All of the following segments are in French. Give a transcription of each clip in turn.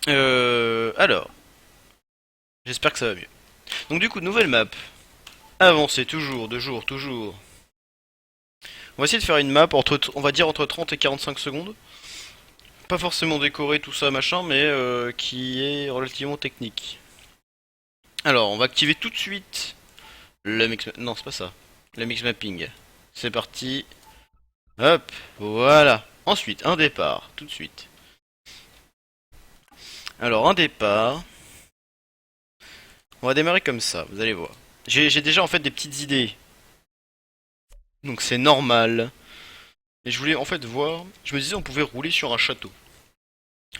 Alors, j'espère que ça va mieux. Donc du coup, nouvelle map. Avancer toujours, de jour, toujours. On va essayer de faire une map entre, on va dire entre 30 et 45 secondes. Pas forcément décorée, tout ça, machin, mais qui est relativement technique. Alors, on va activer tout de suite le mix... Non, c'est pas ça. Le mix mapping. C'est parti. Hop, voilà. Ensuite, un départ, tout de suite. Alors, un départ. On va démarrer comme ça, vous allez voir. J'ai déjà en fait des petites idées. Donc c'est normal. Et je voulais en fait voir. Je me disais on pouvait rouler sur un château.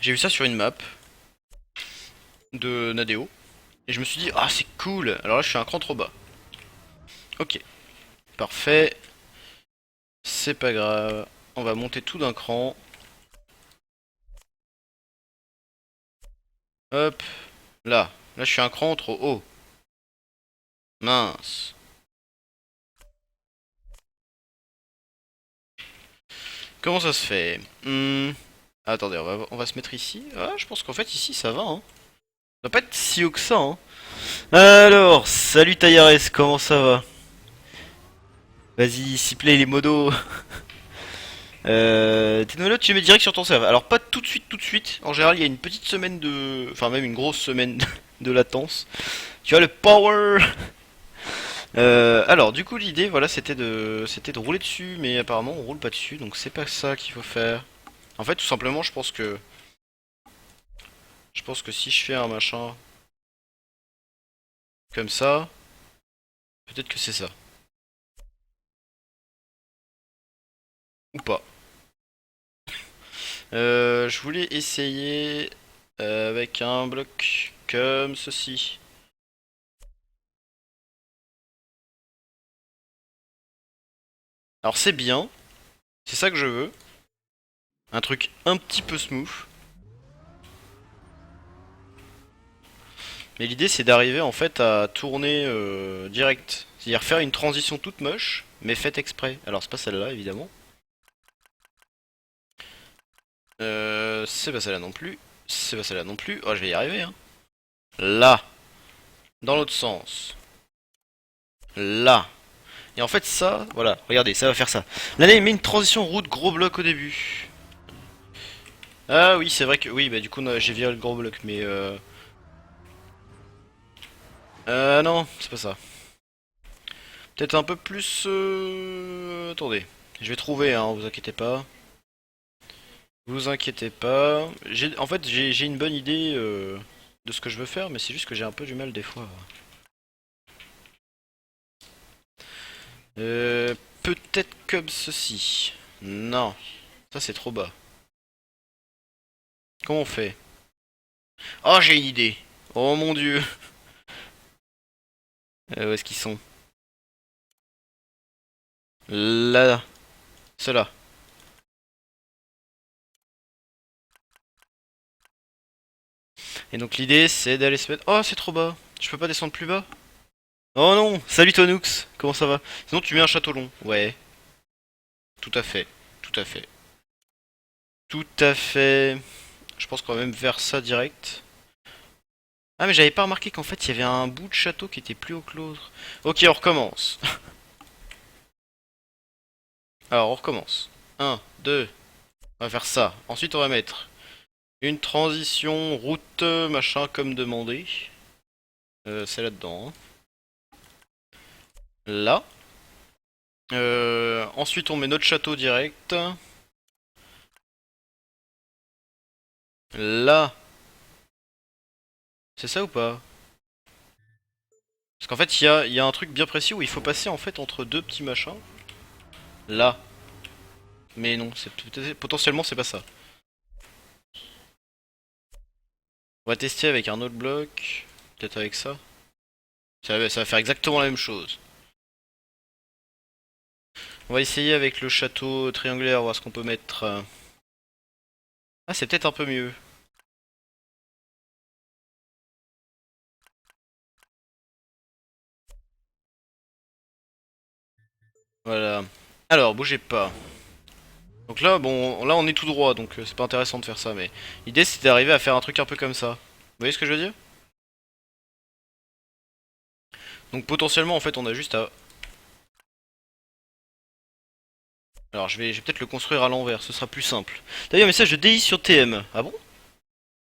J'ai vu ça sur une map de Nadeo. Et je me suis dit ah c'est cool. Alors là je suis un cran trop bas. Ok, parfait. C'est pas grave. On va monter tout d'un cran. Hop. Là. Là je suis un cran trop haut. Mince. Comment ça se fait? Attendez, on va se mettre ici. Ah, je pense qu'en fait ici ça va, hein. Ça va pas être si haut que ça, hein. Alors, salut Tayares, comment ça va? Vas-y, s'il plaît, les modos. Technolo, tu mets direct sur ton serveur. Alors, pas tout de suite, tout de suite. En général, il y a une petite semaine de. Enfin, même une grosse semaine de latence. Tu as le power. Alors, du coup, l'idée, voilà, c'était de rouler dessus, mais apparemment, on roule pas dessus, donc c'est pas ça qu'il faut faire. En fait, tout simplement, je pense que si je fais un machin comme ça, peut-être que c'est ça. Ou pas. Je voulais essayer avec un bloc comme ceci. Alors c'est bien, c'est ça que je veux. Un truc un petit peu smooth. Mais l'idée c'est d'arriver en fait à tourner direct. C'est-à-dire faire une transition toute moche, mais faite exprès. Alors c'est pas celle-là évidemment. C'est pas celle-là non plus. C'est pas celle-là non plus. Oh je vais y arriver hein. Là. Dans l'autre sens. Là. Et en fait ça, voilà, regardez, ça va faire ça. Là, il met une transition route gros bloc au début. Ah oui, c'est vrai que oui, bah du coup j'ai viré le gros bloc, mais non, c'est pas ça. Peut-être un peu plus. Attendez, je vais trouver, hein, vous inquiétez pas. Vous inquiétez pas. En fait, j'ai une bonne idée de ce que je veux faire, mais c'est juste que j'ai un peu du mal des fois. Euh, Peut-être comme ceci. Non, ça c'est trop bas. Comment on fait? Oh, j'ai une idée. Oh mon dieu. Où est-ce qu'ils sont? Là, ceux-là. Et donc l'idée c'est d'aller se mettre. Oh, c'est trop bas. Je peux pas descendre plus bas? Oh non. Salut Tonux. Comment ça va? Sinon tu mets un château long. Ouais. Tout à fait. Tout à fait. Tout à fait. Je pense qu'on va même vers ça direct. Ah mais j'avais pas remarqué qu'en fait il y avait un bout de château qui était plus haut que l'autre. Ok, on recommence. Alors on recommence. Un, 2. On va faire ça. Ensuite on va mettre une transition route machin comme demandé. C'est là-dedans, hein. Là. Ensuite on met notre château direct. Là. C'est ça ou pas? Parce qu'en fait il y a un truc bien précis où il faut passer en fait entre deux petits machins. Là. Mais non, potentiellement c'est pas ça. On va tester avec un autre bloc. Peut-être avec ça. Ça va faire exactement la même chose. On va essayer avec le château triangulaire, voir ce qu'on peut mettre. Ah, c'est peut-être un peu mieux. Voilà. Alors, bougez pas. Donc là, bon, là on est tout droit, donc c'est pas intéressant de faire ça, mais l'idée c'était d'arriver à faire un truc un peu comme ça. Vous voyez ce que je veux dire? Donc potentiellement, en fait, on a juste à... Alors je vais peut-être le construire à l'envers, ce sera plus simple. T'as vu un message de DI sur TM? Ah bon?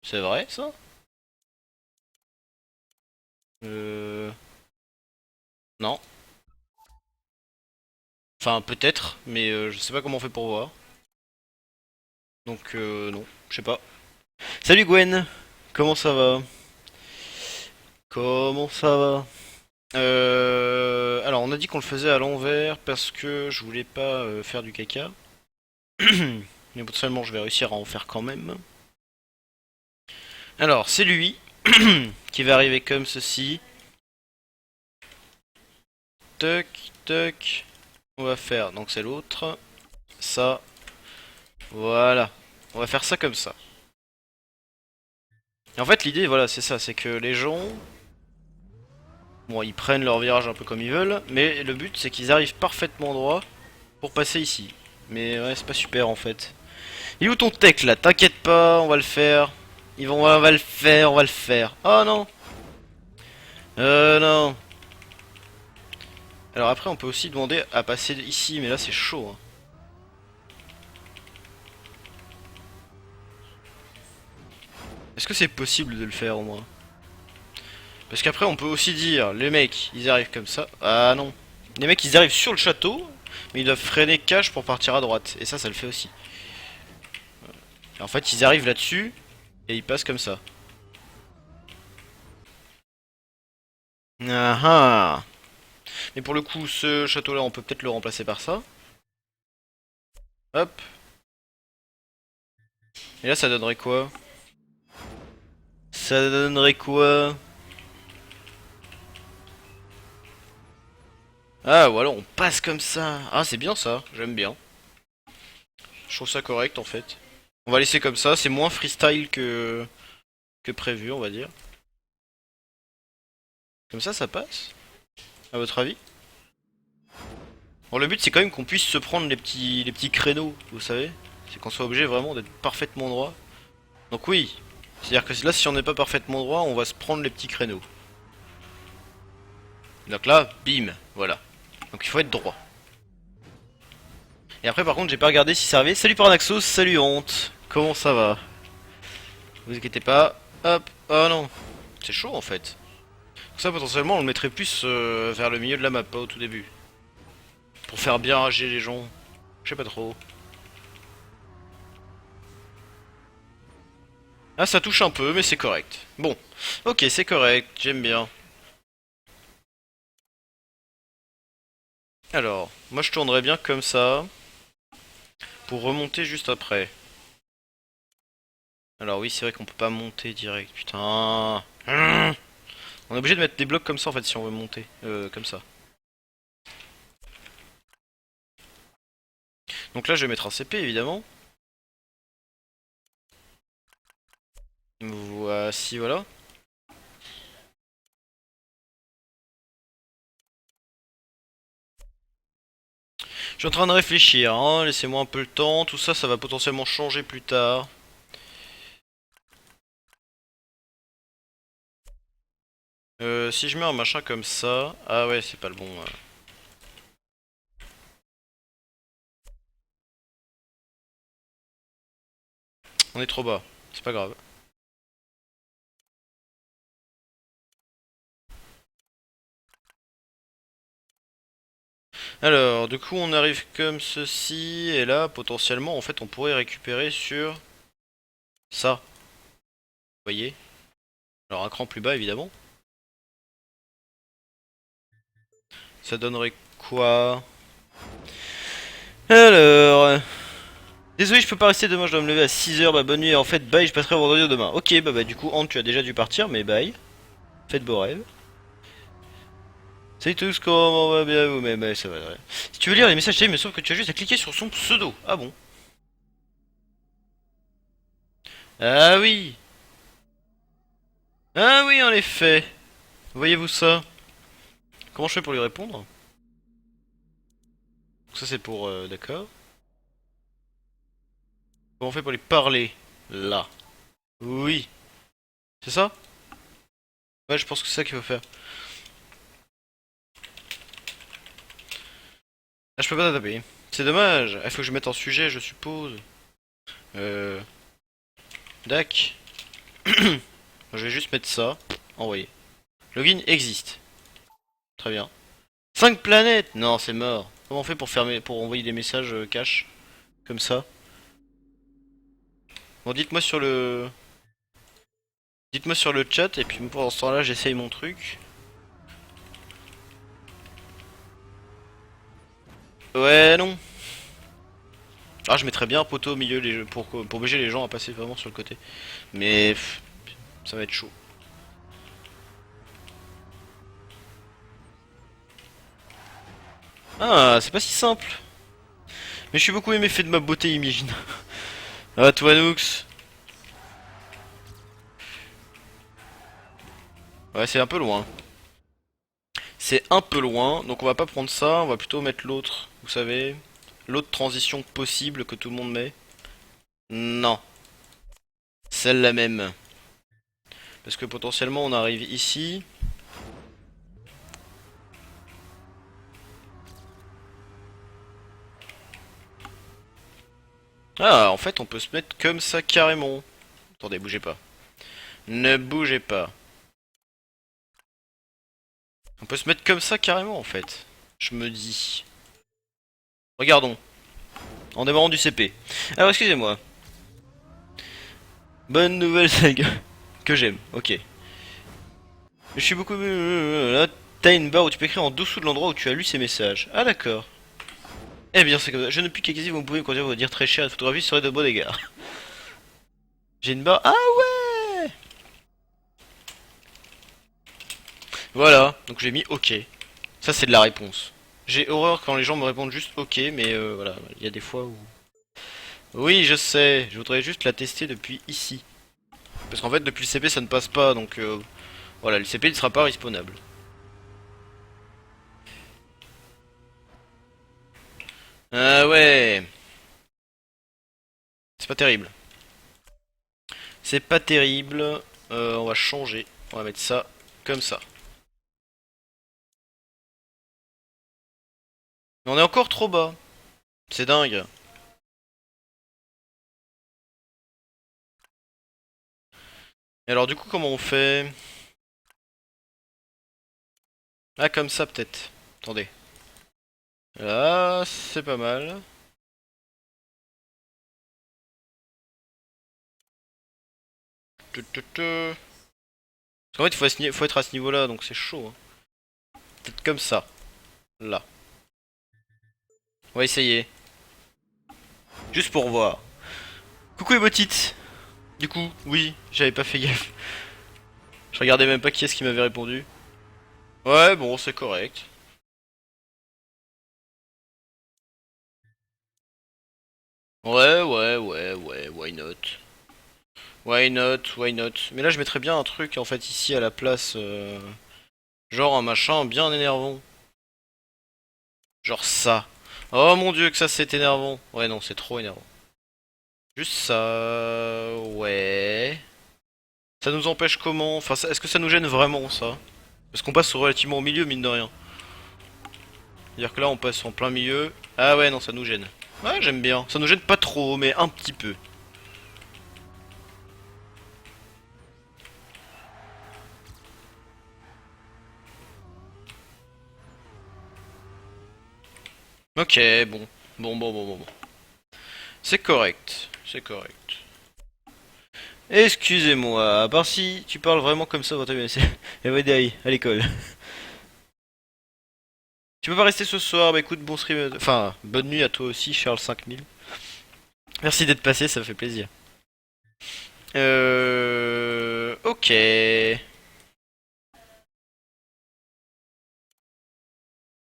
C'est vrai, ça? Euh... Non. Enfin, peut-être, mais je sais pas comment on fait pour voir. Donc non, je sais pas. Salut Gwen! Comment ça va? Comment ça va? Alors on a dit qu'on le faisait à l'envers parce que je voulais pas faire du caca. Mais potentiellement je vais réussir à en faire quand même. Alors c'est lui qui va arriver comme ceci. Toc, toc. On va faire, donc c'est l'autre. Ça. Voilà. On va faire ça comme ça. Et en fait l'idée voilà c'est ça, c'est que les gens... Bon ils prennent leur virage un peu comme ils veulent. Mais le but c'est qu'ils arrivent parfaitement droit pour passer ici. Mais ouais c'est pas super en fait. Il est où ton tech là? T'inquiète pas, on va le faire. On va le faire, on va le faire. Oh non. Non. Alors après on peut aussi demander à passer ici, mais là c'est chaud. Hein. Est-ce que c'est possible de le faire au moins? Parce qu'après on peut aussi dire, les mecs ils arrivent comme ça. Ah non. Les mecs ils arrivent sur le château, mais ils doivent freiner cache pour partir à droite. Et ça le fait aussi. Et en fait ils arrivent là-dessus, et ils passent comme ça. Ah ah. Mais pour le coup ce château là on peut peut-être le remplacer par ça. Hop. Et là ça donnerait quoi? Ça donnerait quoi? Ah, ou alors on passe comme ça. Ah, c'est bien ça, j'aime bien. Je trouve ça correct en fait. On va laisser comme ça, c'est moins freestyle que prévu, on va dire. Comme ça passe, à votre avis? Bon, le but c'est quand même qu'on puisse se prendre les petits créneaux, vous savez? C'est qu'on soit obligé vraiment d'être parfaitement droit. Donc oui, c'est-à-dire que là, si on n'est pas parfaitement droit, on va se prendre les petits créneaux. Donc là, bim, voilà. Donc il faut être droit. Et après, par contre, j'ai pas regardé si ça arrivait. Salut Paranaxos, salut Honte. Comment ça va? Vous inquiétez pas. Hop. Oh non. C'est chaud en fait. Ça potentiellement on le mettrait plus vers le milieu de la map, pas au tout début. Pour faire bien rager les gens. Je sais pas trop. Ah ça touche un peu mais c'est correct. Bon. Ok c'est correct, j'aime bien. Alors, moi je tournerais bien comme ça. Pour remonter juste après. Alors oui c'est vrai qu'on peut pas monter direct, putain. On est obligé de mettre des blocs comme ça en fait si on veut monter. Comme ça. Donc là je vais mettre un CP évidemment. Voici voilà. Je suis en train de réfléchir, hein. Laissez-moi un peu le temps, tout ça ça va potentiellement changer plus tard. Si je mets un machin comme ça... Ah ouais, c'est pas le bon... On est trop bas, c'est pas grave. Alors, du coup on arrive comme ceci, et là, potentiellement, en fait, on pourrait récupérer sur... Ça, vous voyez? Alors, un cran plus bas, évidemment. Ça donnerait quoi? Alors... Désolé, je peux pas rester demain, je dois me lever à 6h, bah bonne nuit, en fait, bye, je passerai vendredi ou demain. Ok, bah du coup, Ant, tu as déjà dû partir, mais bye. Faites beaux rêves. Salut tous, comment va bien vous? Mais ça va. Ouais. Si tu veux lire les messages, mais sauf que tu as juste à cliquer sur son pseudo. Ah bon? Ah oui! Ah oui, en effet! Voyez-vous ça? Comment je fais pour lui répondre? Ça c'est pour... d'accord. Comment on fait pour les parler? Là. Oui. C'est ça? Ouais, je pense que c'est ça qu'il faut faire. Ah, je peux pas taper. C'est dommage. Il faut que je mette en sujet, je suppose. Euh... Dac. Je vais juste mettre ça. Envoyer. Login existe. Très bien. 5 planètes. Non, c'est mort. Comment on fait pour fermer, pour envoyer des messages cash comme ça? Bon, dites-moi sur le... Dites-moi sur le chat, et puis pendant ce temps-là, j'essaye mon truc. Ouais, non. Ah, je mettrais bien un poteau au milieu pour obliger les gens à passer vraiment sur le côté. Mais ça va être chaud. Ah, c'est pas si simple. Mais je suis beaucoup aimé fait de ma beauté, imagine. Ah, toi, Nooks. Ouais, c'est un peu loin. C'est un peu loin, donc on va pas prendre ça, on va plutôt mettre l'autre, vous savez. L'autre transition possible que tout le monde met. Non, celle-là même. Parce que potentiellement on arrive ici. Ah, en fait on peut se mettre comme ça carrément. Attendez, bougez pas. Ne bougez pas. On peut se mettre comme ça carrément en fait. Je me dis. Regardons. En démarrant du CP. Alors excusez-moi. Bonne nouvelle saga. Que j'aime, ok. Je suis beaucoup... Là, t'as une barre où tu peux écrire en dessous de l'endroit où tu as lu ces messages. Ah d'accord. Eh bien c'est comme ça. Je ne puis qu'acquérir, vous pouvez me conduire vous dire très cher, la photographie serait de bon égard. J'ai une barre... Ah ouais. Voilà, donc j'ai mis OK. Ça c'est de la réponse. J'ai horreur quand les gens me répondent juste OK, mais voilà, il y a des fois où... Oui, je sais, je voudrais juste la tester depuis ici. Parce qu'en fait, depuis le CP, ça ne passe pas, donc voilà, le CP ne sera pas respawnable. Ah ouais, c'est pas terrible. C'est pas terrible. On va changer. On va mettre ça comme ça. Mais on est encore trop bas. C'est dingue. Et alors du coup, comment on fait? Ah, comme ça peut-être. Attendez. Là, c'est pas mal. Parce qu'en fait, faut être à ce niveau-là, donc c'est chaud, hein. Peut-être comme ça. Là. On va essayer. Juste pour voir. Coucou les botites. Du coup, oui, j'avais pas fait gaffe. Je regardais même pas qui est-ce qui m'avait répondu. Ouais, bon, c'est correct. Ouais, why not? Why not, why not? Mais là, je mettrais bien un truc, en fait, ici, à la place, genre un machin bien énervant. Genre ça. Oh mon dieu, que ça, c'est énervant. Ouais, non, c'est trop énervant. Juste ça... Ouais... Ça nous empêche comment? Enfin, est-ce que ça nous gêne vraiment, ça? Parce qu'on passe relativement au milieu, mine de rien. C'est-à-dire que là, on passe en plein milieu. Ah ouais, non, ça nous gêne. Ouais, j'aime bien. Ça nous gêne pas trop, mais un petit peu. Ok, bon. Bon. C'est correct. C'est correct. Excusez-moi, à part si tu parles vraiment comme ça, c'est everyday à l'école. Tu peux pas rester ce soir, bah écoute, bon stream, enfin, bonne nuit à toi aussi, Charles 5000. Merci d'être passé, ça me fait plaisir. Ok.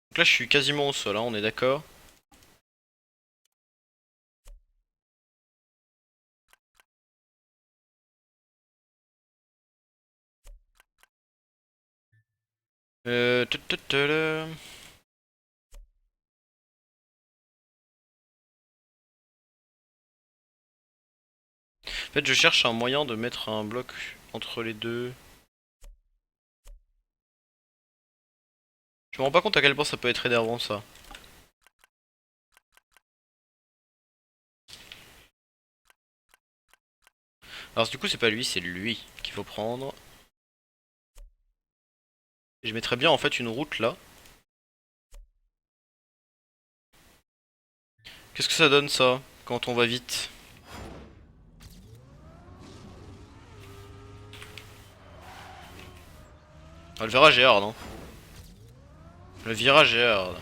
Donc là, je suis quasiment au sol, hein, on est d'accord. Euh... tut, tut, tut, En fait, je cherche un moyen de mettre un bloc entre les deux. Je me rends pas compte à quel point ça peut être énervant ça. Alors du coup c'est pas lui, c'est lui qu'il faut prendre. Et je mettrais bien en fait une route là. Qu'est-ce que ça donne ça quand on va vite? Ah, le virage est hard, hein. Le virage est hard.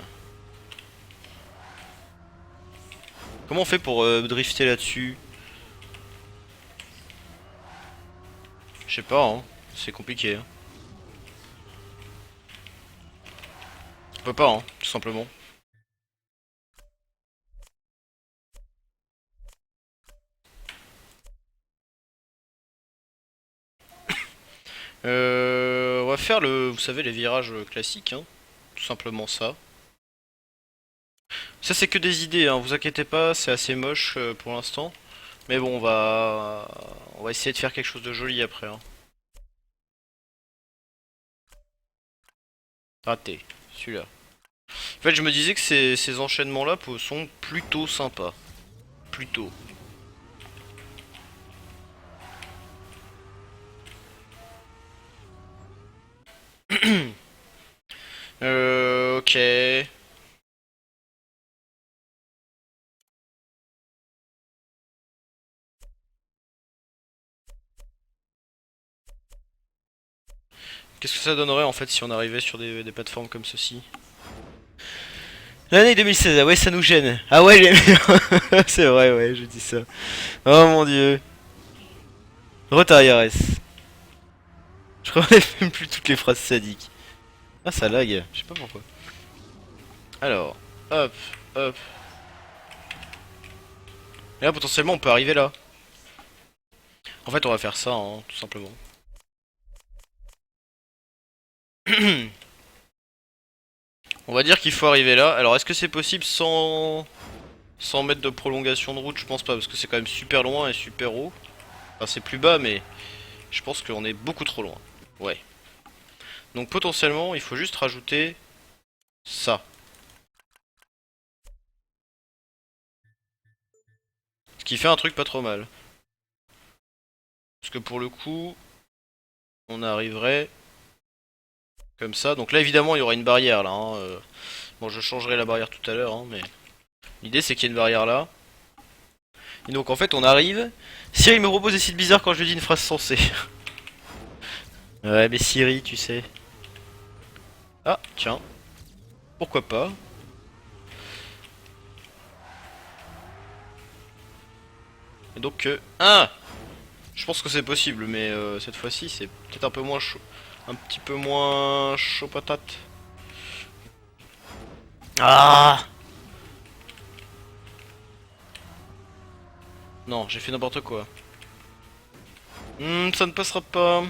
Comment on fait pour drifter là-dessus? Je sais pas, hein. C'est compliqué, hein. On peut pas, hein, tout simplement. On va faire le, vous savez, les virages classiques, hein. Tout simplement ça. Ça c'est que des idées, hein. Vous inquiétez pas, c'est assez moche pour l'instant. Mais bon, on va essayer de faire quelque chose de joli après, hein. Raté, celui-là. En fait, je me disais que ces enchaînements-là sont plutôt sympas. Plutôt. Ok. Qu'est-ce que ça donnerait en fait si on arrivait sur des plateformes comme ceci? L'année 2016, ah ouais, ça nous gêne. Ah ouais, c'est vrai, ouais, je dis ça. Oh mon dieu. Retard IRS. Je relève même plus toutes les phrases sadiques. Ah, ça lag, je sais pas pourquoi. Alors, hop, hop. Et là, potentiellement, on peut arriver là. En fait, on va faire ça, hein, tout simplement. On va dire qu'il faut arriver là. Alors, est-ce que c'est possible sans mettre de prolongation de route? Je pense pas, parce que c'est quand même super loin et super haut. Enfin, c'est plus bas, mais je pense qu'on est beaucoup trop loin. Ouais. Donc, potentiellement, il faut juste rajouter ça. Ce qui fait un truc pas trop mal. Parce que pour le coup, on arriverait comme ça. Donc là, évidemment, il y aura une barrière là, hein. Bon, je changerai la barrière tout à l'heure, hein, mais l'idée c'est qu'il y ait une barrière là. Et donc en fait, on arrive. Siri me propose des sites bizarres quand je lui dis une phrase sensée. Ouais, mais Siri, tu sais. Ah, tiens. Pourquoi pas? Et donc, ah, je pense que c'est possible, mais cette fois-ci, c'est peut-être un peu moins chaud. Un petit peu moins chaud patate. Ah! Non, j'ai fait n'importe quoi. Ça ne passera pas.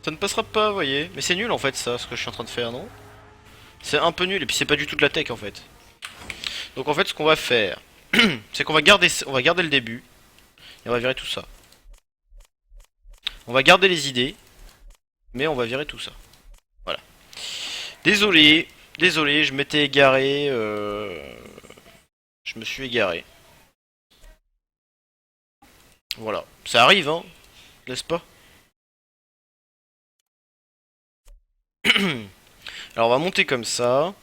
Ça ne passera pas, vous voyez. Mais c'est nul en fait, ça, ce que je suis en train de faire, non? C'est un peu nul, et puis c'est pas du tout de la tech en fait. Donc en fait, ce qu'on va faire, c'est qu'on va garder le début, et on va virer tout ça. On va garder les idées, mais on va virer tout ça. Voilà. Désolé, désolé, je m'étais égaré. Je me suis égaré. Voilà. Ça arrive, hein, n'est-ce pas? Alors on va monter comme ça.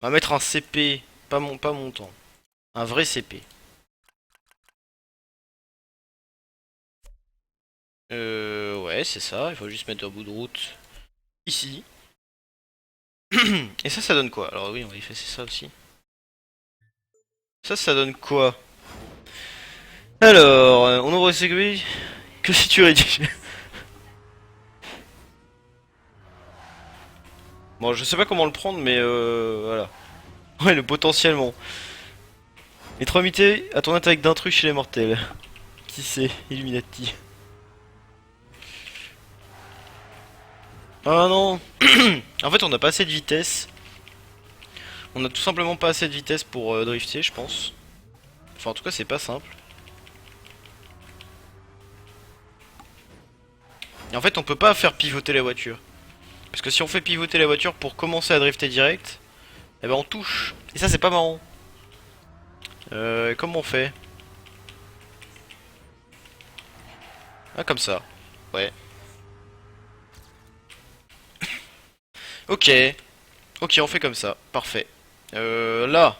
On va mettre un CP, pas montant. Un vrai CP. Ouais, c'est ça. Il faut juste mettre un bout de route ici. Et ça donne quoi? Alors oui, on va effacer ça aussi. Ça donne quoi? Alors, on ouvre sécurité. Que si tu rédiges? Bon, je sais pas comment le prendre, mais voilà. Ouais, le potentiellement. Être invité à tourner avec d'intrus chez les mortels. Qui c'est? Illuminati. Ah non. En fait, on n'a pas assez de vitesse. On a tout simplement pas assez de vitesse pour drifter, je pense. Enfin, en tout cas, c'est pas simple. Et en fait, on peut pas faire pivoter la voiture. Parce que si on fait pivoter la voiture pour commencer à drifter direct, eh ben on touche. Et ça, c'est pas marrant. Comment on fait? Ah, comme ça. Ouais. Ok. Ok, on fait comme ça. Parfait. Là,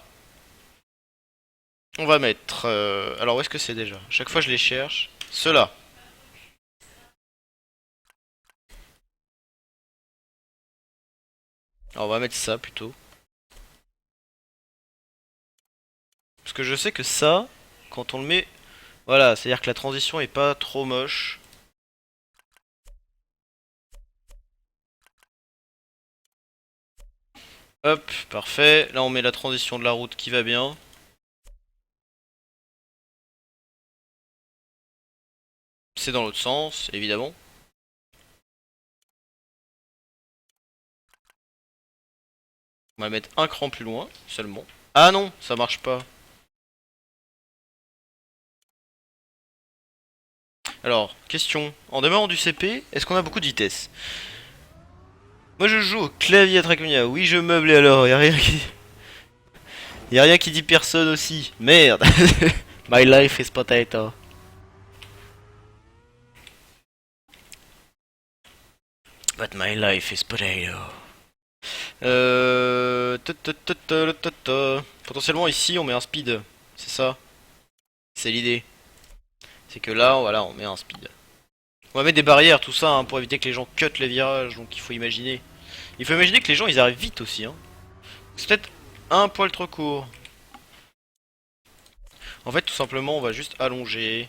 on va mettre... alors, où est-ce que c'est déjà? Chaque fois, je les cherche. Ceux-là. Alors, on va mettre ça, plutôt. Parce que je sais que ça, quand on le met... Voilà, c'est-à-dire que la transition est pas trop moche. Hop, parfait. Là, on met la transition de la route qui va bien. C'est dans l'autre sens, évidemment. On va mettre un cran plus loin, seulement. Ah non, ça marche pas. Alors, question. En démarrant du CP, est-ce qu'on a beaucoup de vitesse? Moi je joue au clavier à Trackmania. Oui, je meuble et alors, y a rien qui dit personne aussi. Merde. My life is potato. But my life is potato. Potentiellement ici on met un speed. C'est ça. C'est l'idée. C'est que là, voilà, on met un speed. On va mettre des barrières, tout ça, hein, pour éviter que les gens cut les virages. Donc il faut imaginer. Il faut imaginer que les gens ils arrivent vite aussi. Hein. C'est peut-être un poil trop court. En fait, tout simplement, on va juste allonger.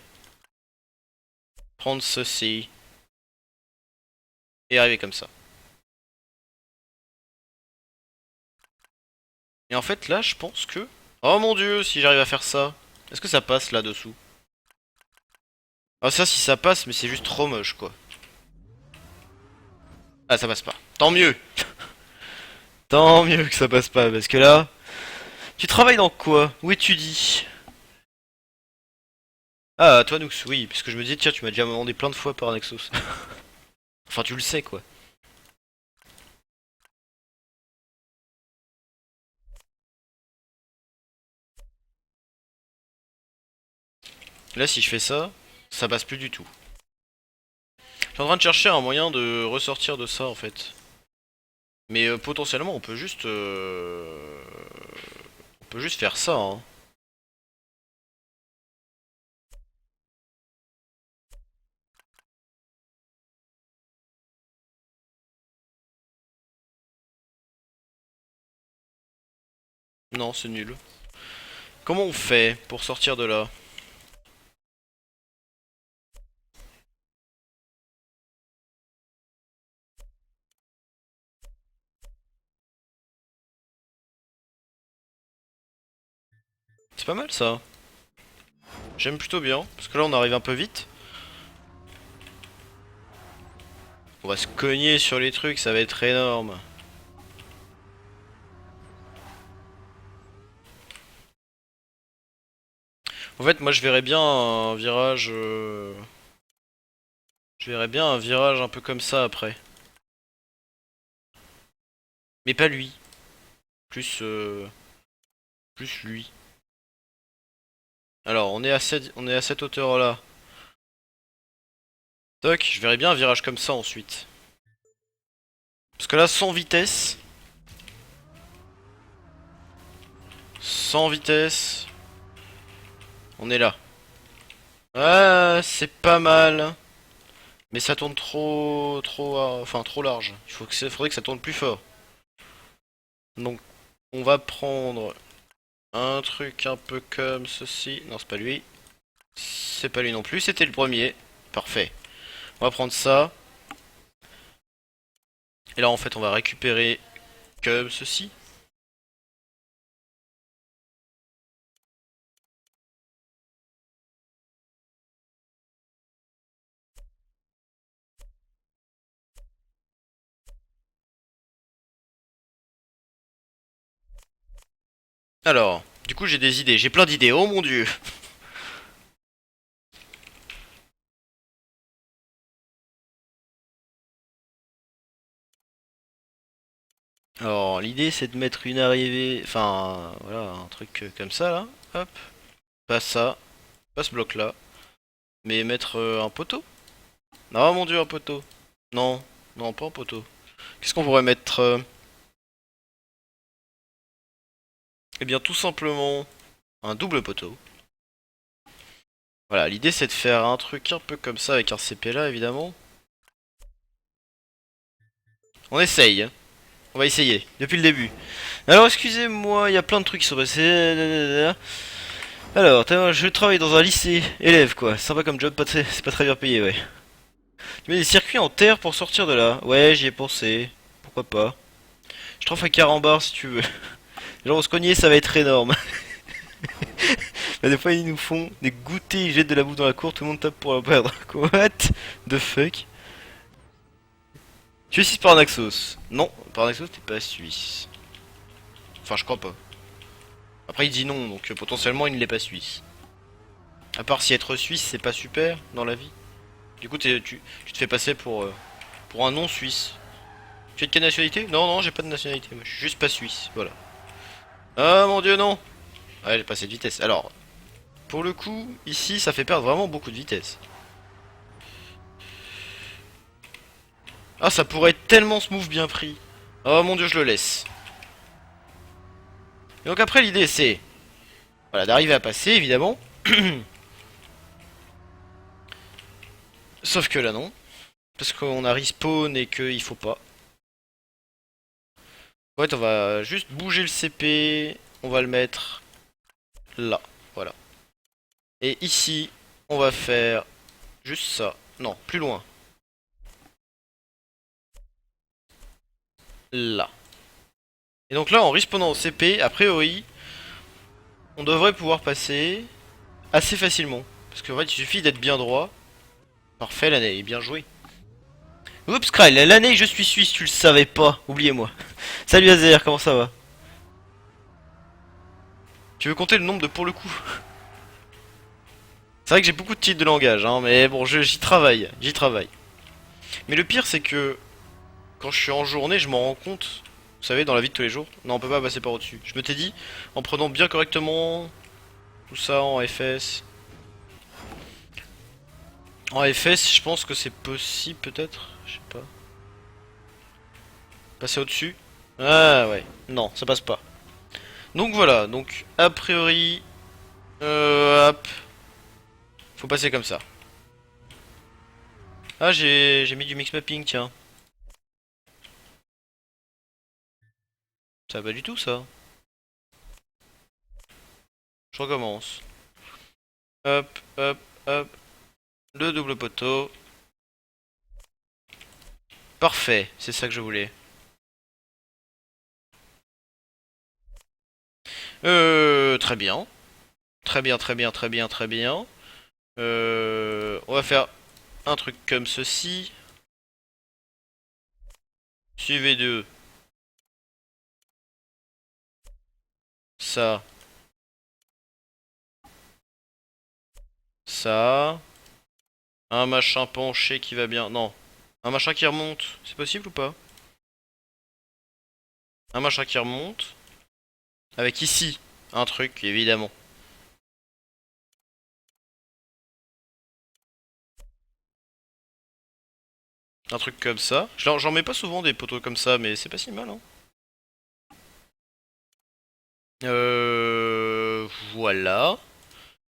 Prendre ceci. Et arriver comme ça. Et en fait, là, je pense que... Oh mon dieu, si j'arrive à faire ça. Est-ce que ça passe là-dessous? Ah ça, si ça passe, mais c'est juste trop moche, quoi. Ah, ça passe pas. Tant mieux. Tant mieux que ça passe pas, parce que là... Tu travailles dans quoi? Où étudies? Ah, toi, Noux, oui, parce que je me dis, tiens, tu m'as déjà demandé plein de fois par Nexus. Enfin, tu le sais, quoi. Là, si je fais ça, ça passe plus du tout. Je suis en train de chercher un moyen de ressortir de ça, en fait. Mais potentiellement, on peut juste... On peut juste faire ça, hein. Non, c'est nul. Comment on fait pour sortir de là? C'est pas mal, ça. J'aime plutôt bien, parce que là, on arrive un peu vite. On va se cogner sur les trucs, ça va être énorme. En fait, moi, je verrais bien un virage... Je verrais bien un virage un peu comme ça, après. Mais pas lui. Plus... Plus lui. Alors, on est à cette hauteur-là. Toc, je verrais bien un virage comme ça, ensuite. Parce que là, sans vitesse... Sans vitesse... On est là. Ah, c'est pas mal. Mais ça tourne trop, enfin trop large. Faudrait que ça tourne plus fort. Donc, on va prendre un truc un peu comme ceci. Non, c'est pas lui. C'est pas lui non plus. C'était le premier. Parfait. On va prendre ça. Et là, en fait, on va récupérer comme ceci. Alors, du coup, j'ai des idées. J'ai plein d'idées. Oh mon dieu. Alors, l'idée c'est de mettre une arrivée, enfin, voilà, un truc comme ça là. Hop, pas ça, pas ce bloc là, mais mettre un poteau. Non, mon dieu, un poteau. Non, non, pas un poteau. Qu'est-ce qu'on pourrait mettre Eh bien, tout simplement un double poteau. Voilà, l'idée c'est de faire un truc un peu comme ça avec un CP là, évidemment. On essaye, hein. On va essayer, depuis le début. Alors, excusez-moi, il y a plein de trucs qui sont passés. Alors, je travaille dans un lycée, élève quoi, sympa comme job, c'est pas très bien payé, ouais. Tu mets des circuits en terre pour sortir de là. Ouais, j'y ai pensé. Pourquoi pas. Je t'offre un carambar si tu veux. Genre, on se cogner, ça va être énorme. Des fois, ils nous font des goûters, ils jettent de la bouffe dans la cour, tout le monde tape pour la perdre. What the fuck? Tu es suisse par Naxos. Non, par Naxos, t'es pas suisse. Enfin, je crois pas. Après, il dit non, donc potentiellement, il ne l'est pas suisse. À part si être suisse, c'est pas super dans la vie. Du coup, tu te fais passer pour un non-suisse. Tu es de quelle nationalité? Non, non, j'ai pas de nationalité. Moi, je suis juste pas suisse. Voilà. Ah mon dieu, non! Ouais, j'ai passé de vitesse. Alors, pour le coup, ici, ça fait perdre vraiment beaucoup de vitesse. Ah, ça pourrait être tellement smooth bien pris. Oh mon dieu, je le laisse. Et donc après, l'idée, c'est... Voilà, d'arriver à passer, évidemment. Sauf que là, non. Parce qu'on a respawn et qu'il faut pas. Ouais, on va juste bouger le CP. On va le mettre là. Voilà. Et ici, on va faire juste ça. Non, plus loin. Là. Et donc là, en respawnant au CP, a priori, on devrait pouvoir passer assez facilement. Parce qu'en fait, il suffit d'être bien droit. Parfait, l'année, bien joué. Oups, Kryle, l'année, je suis suisse, tu le savais pas. Oubliez-moi. Salut Azer, comment ça va? Tu veux compter le nombre de pour le coup? C'est vrai que j'ai beaucoup de titres de langage, hein, mais bon, j'y travaille, j'y travaille. Mais le pire, c'est que quand je suis en journée, je m'en rends compte. Vous savez, dans la vie de tous les jours. Non, on peut pas passer par au-dessus. Je me t'ai dit, en prenant bien correctement tout ça en FS. En FS, je pense que c'est possible, peut-être. Je sais pas. Passer au-dessus. Ah ouais, non, ça passe pas. Donc voilà, donc a priori, hop, faut passer comme ça. Ah, j'ai mis du mix mapping, tiens. Ça va pas du tout, ça. Je recommence. Hop, hop, hop. Le double poteau. Parfait, c'est ça que je voulais. Très bien. Très bien, très bien, très bien, très bien. On va faire un truc comme ceci. Suivez de ça, ça. Un machin penché qui va bien. Non. Un machin qui remonte. C'est possible ou pas? Un machin qui remonte. Avec ici un truc, évidemment. Un truc comme ça. J'en mets pas souvent des poteaux comme ça, mais c'est pas si mal, hein. Voilà.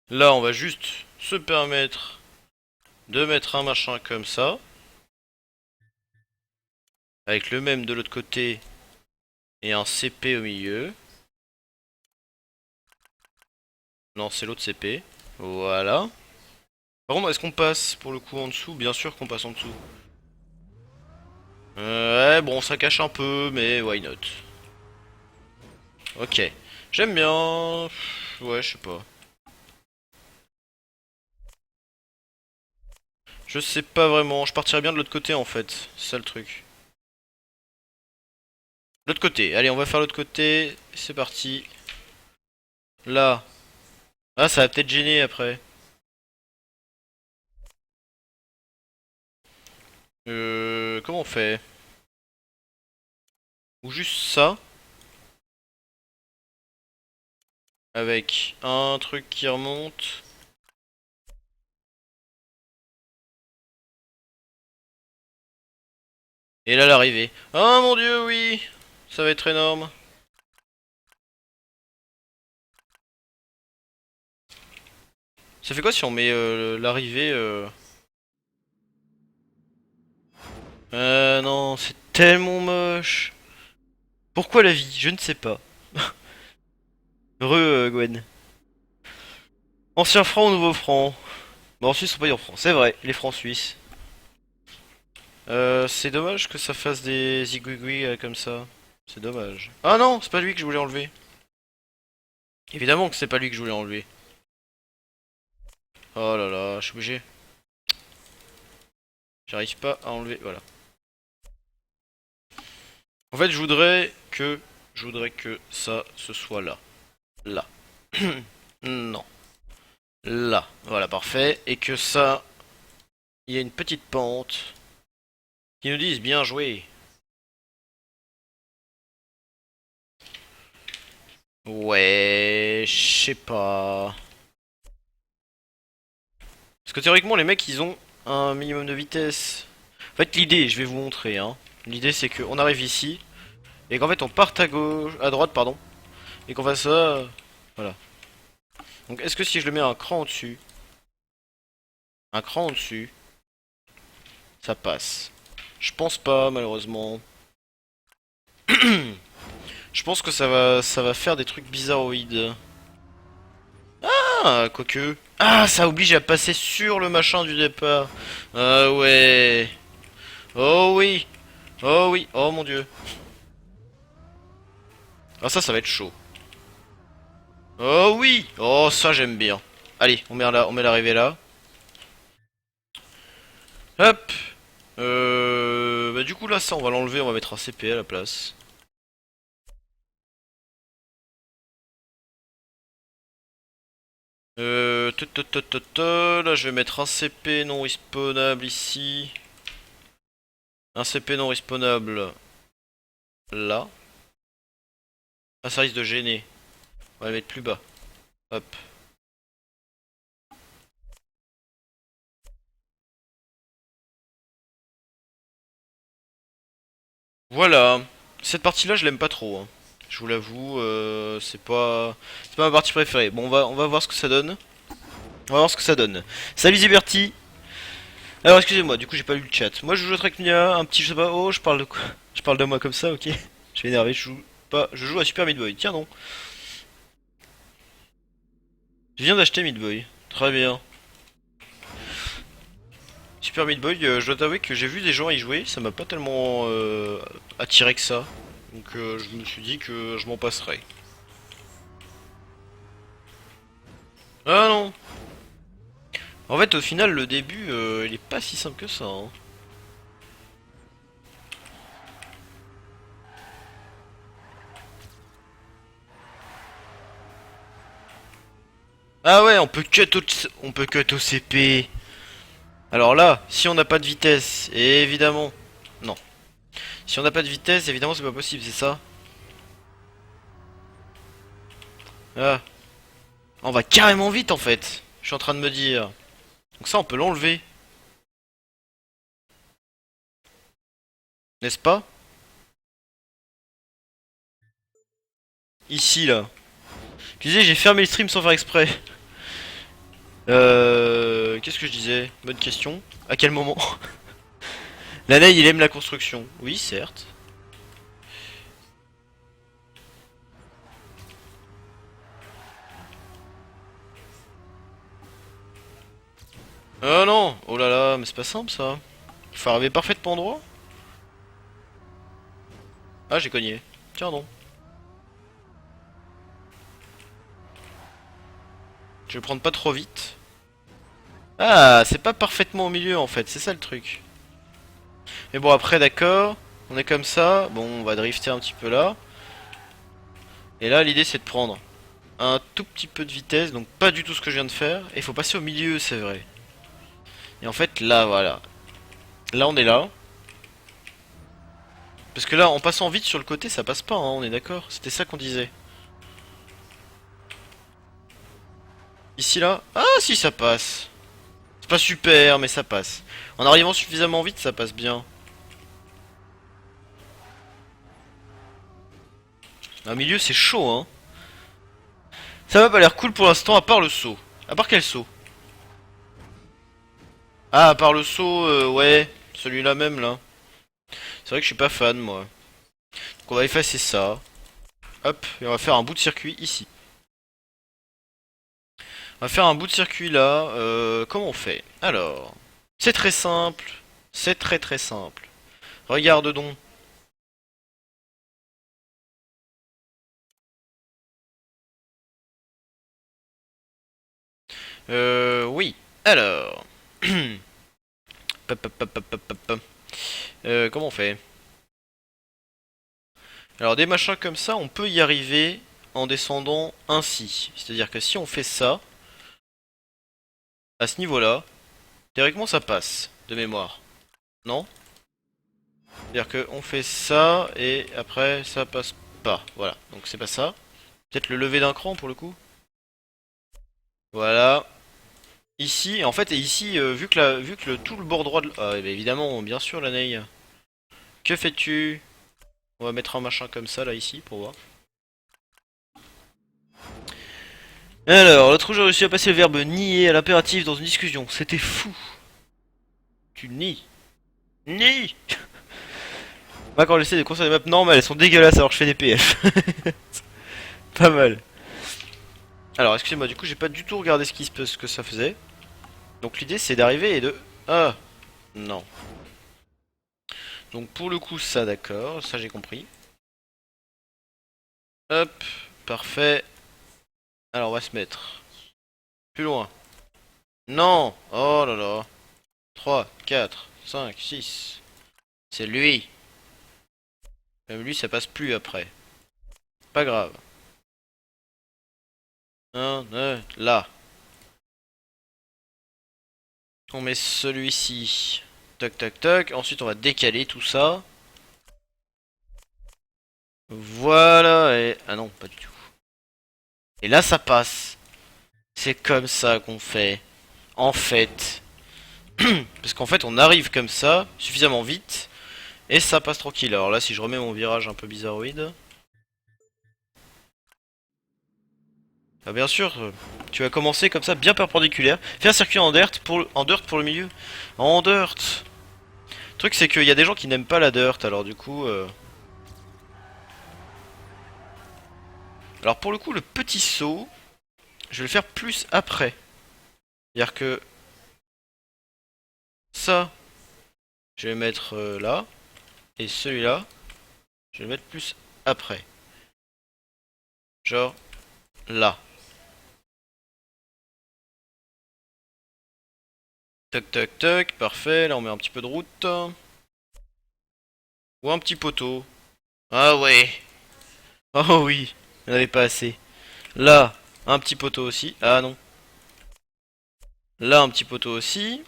Là, on va juste se permettre de mettre un machin comme ça. Avec le même de l'autre côté et un CP au milieu. Non, c'est l'autre CP. Voilà. Par contre, est-ce qu'on passe pour le coup en dessous? Bien sûr qu'on passe en dessous. Ouais, bon, ça cache un peu, mais why not? Ok. J'aime bien. Ouais, je sais pas. Je sais pas vraiment. Je partirais bien de l'autre côté en fait. C'est ça le truc. L'autre côté. Allez, on va faire l'autre côté. C'est parti. Là. Ah, ça va peut-être gêner après. Comment on fait? Ou juste ça. Avec un truc qui remonte. Et là l'arrivée. Oh mon dieu, oui. Ça va être énorme. Ça fait quoi si on met l'arrivée non, c'est tellement moche. Pourquoi la vie? Je ne sais pas. Gwen. Ancien franc ou nouveau franc? Bon, en Suisse, on paye en francs. C'est vrai, les francs suisses. C'est dommage que ça fasse des zigouigouis comme ça. C'est dommage. Ah non, c'est pas lui que je voulais enlever. Évidemment que c'est pas lui que je voulais enlever. Oh là là, je suis obligé. J'arrive pas à enlever, voilà. En fait, je voudrais que ça ce soit là. Là. Non. Là. Voilà, parfait. Et que ça, il y a une petite pente qui nous dise bien joué. Ouais, je sais pas. Parce que théoriquement, les mecs, ils ont un minimum de vitesse. En fait, l'idée, je vais vous montrer, hein. L'idée, c'est qu'on arrive ici, et qu'en fait, on parte à gauche, à droite, pardon, et qu'on fasse ça, voilà. Donc, est-ce que si je le mets un cran au-dessus, ça passe? Je pense pas, malheureusement. Je pense que ça va faire des trucs bizarroïdes. Ah, quoique. Ah, ça oblige à passer sur le machin du départ. Ah ouais. Oh oui. Oh oui. Oh mon dieu. Ah ça va être chaud. Oh oui. Oh ça j'aime bien. Allez, on met l'arrivée là. Hop. Bah du coup là ça on va l'enlever, on va mettre un CP à la place. Là je vais mettre un CP non respawnable ici. Un CP non respawnable là. Ah ça risque de gêner. On va le mettre plus bas. Hop. Voilà. Cette partie-là, je l'aime pas trop, hein. Je vous l'avoue, c'est pas ma partie préférée. Bon, on va voir ce que ça donne. On va voir ce que ça donne. Salut Ziberti. Alors, excusez-moi, du coup, j'ai pas lu le chat. Moi, je joue à Trackmania, un petit, je sais pas. Oh, je parle de quoi? Je parle de moi comme ça, ok. Je suis énervé, je joue pas. Je joue à Super Meat Boy. Tiens, non. Je viens d'acheter Meat Boy. Très bien. Super Meat Boy, je dois t'avouer que j'ai vu des gens y jouer, ça m'a pas tellement attiré que ça. Donc, je me suis dit que je m'en passerais. Ah non. En fait, au final, le début, il est pas si simple que ça, hein. Ah ouais, on peut cut au CP. Alors là, si on n'a pas de vitesse, et évidemment, non. Si on n'a pas de vitesse, évidemment, c'est pas possible, c'est ça. Ah, on va carrément vite en fait. Je suis en train de me dire. Donc ça, on peut l'enlever, n'est-ce pas? Ici là. Je disais, j'ai fermé le stream sans faire exprès. Qu'est-ce que je disais? Bonne question. À quel moment? L'année, il aime la construction. Oui, certes. Oh non! Oh là là, mais c'est pas simple ça. Faut arriver parfaitement droit. Ah, j'ai cogné. Tiens non. Je vais prendre pas trop vite. Ah, c'est pas parfaitement au milieu en fait, c'est ça le truc. Mais bon, après, d'accord. On est comme ça. Bon, on va drifter un petit peu là. Et là, l'idée c'est de prendre un tout petit peu de vitesse, donc pas du tout ce que je viens de faire. Et il faut passer au milieu, c'est vrai. Et en fait, là, voilà. Là, on est là. Parce que là, en passant vite sur le côté, ça passe pas, hein, on est d'accord. C'était ça qu'on disait. Ici, là. Ah, si, ça passe. C'est pas super, mais ça passe. En arrivant suffisamment vite, ça passe bien. Au milieu, c'est chaud, hein. Ça m'a pas l'air cool pour l'instant, à part le saut. À part quel saut? Ah, à part le saut, ouais. Celui-là même, là. C'est vrai que je suis pas fan, moi. Donc on va effacer ça. Hop, et on va faire un bout de circuit ici. On va faire un bout de circuit là. Comment on fait? Alors, c'est très simple. C'est très très simple. Regarde donc. Oui. Alors. Pop, pop, pop, pop, pop, pop. Comment on fait? Alors des machins comme ça, on peut y arriver en descendant ainsi. C'est-à-dire que si on fait ça, à ce niveau-là, théoriquement ça passe, de mémoire. Non? C'est-à-dire que on fait ça et après ça passe pas. Voilà, donc c'est pas ça. Peut-être le lever d'un cran pour le coup. Voilà. Ici, en fait, et ici, vu que tout le bord droit de... Ah, eh ben, évidemment, bien sûr, la neige. Que fais-tu? On va mettre un machin comme ça, là, ici, pour voir. Alors, l'autre jour, j'ai réussi à passer le verbe nier à l'impératif dans une discussion. C'était fou. Tu nies. Nie. Moi, quand j'essaie de construire des maps normales, elles sont dégueulasses alors que je fais des PF. Pas mal. Alors, excusez-moi, du coup, j'ai pas du tout regardé ce que ça faisait. Donc, l'idée, c'est d'arriver et de... Ah, non. Donc, pour le coup, ça, d'accord, ça, j'ai compris. Hop, parfait. Alors, on va se mettre plus loin. Non. Oh là là. 3, 4, 5, 6. C'est lui. Même lui, ça passe plus après. Pas grave. Là. On met celui-ci. Toc, toc, toc. Ensuite, on va décaler tout ça. Voilà. Et... Ah non, pas du tout. Et là, ça passe. C'est comme ça qu'on fait. En fait. Parce qu'en fait, on arrive comme ça, suffisamment vite. Et ça passe tranquille. Alors là, si je remets mon virage un peu bizarroïde. Ah bien sûr, tu vas commencer comme ça, bien perpendiculaire. Fais un circuit en dirt pour le milieu. En dirt. Le truc c'est qu'il y a des gens qui n'aiment pas la dirt, alors du coup... Alors pour le coup, le petit saut, je vais le faire plus après. C'est-à-dire que... Ça, je vais mettre là. Et celui-là, je vais le mettre plus après. Genre là. Toc toc toc, parfait. Là on met un petit peu de route. Ou un petit poteau. Ah ouais. Oh oui, il n'y en avait pas assez. Là, un petit poteau aussi. Ah non. Là, un petit poteau aussi.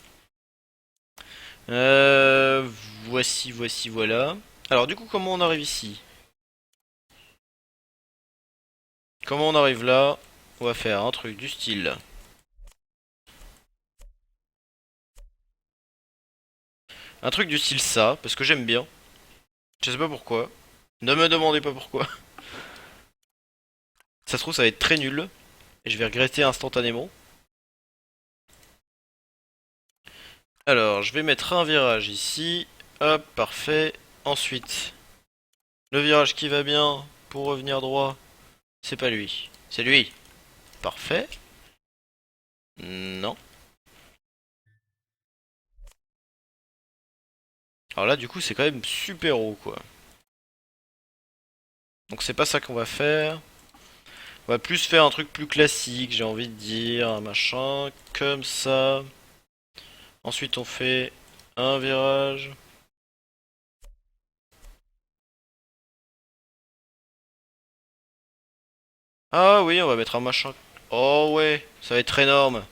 Voici, voilà. Alors du coup, comment on arrive ici? Comment on arrive là? On va faire un truc du style. Un truc du style ça, parce que j'aime bien. Je sais pas pourquoi. Ne me demandez pas pourquoi. Ça se trouve, ça va être très nul. Et je vais regretter instantanément. Alors, je vais mettre un virage ici. Hop, parfait. Ensuite, le virage qui va bien pour revenir droit. C'est pas lui. C'est lui. Parfait. Non. Alors là, du coup, c'est quand même super haut, quoi. Donc c'est pas ça qu'on va faire. On va plus faire un truc plus classique, j'ai envie de dire, un machin, comme ça. Ensuite, on fait un virage. Ah oui, on va mettre un machin. Oh ouais, ça va être énorme.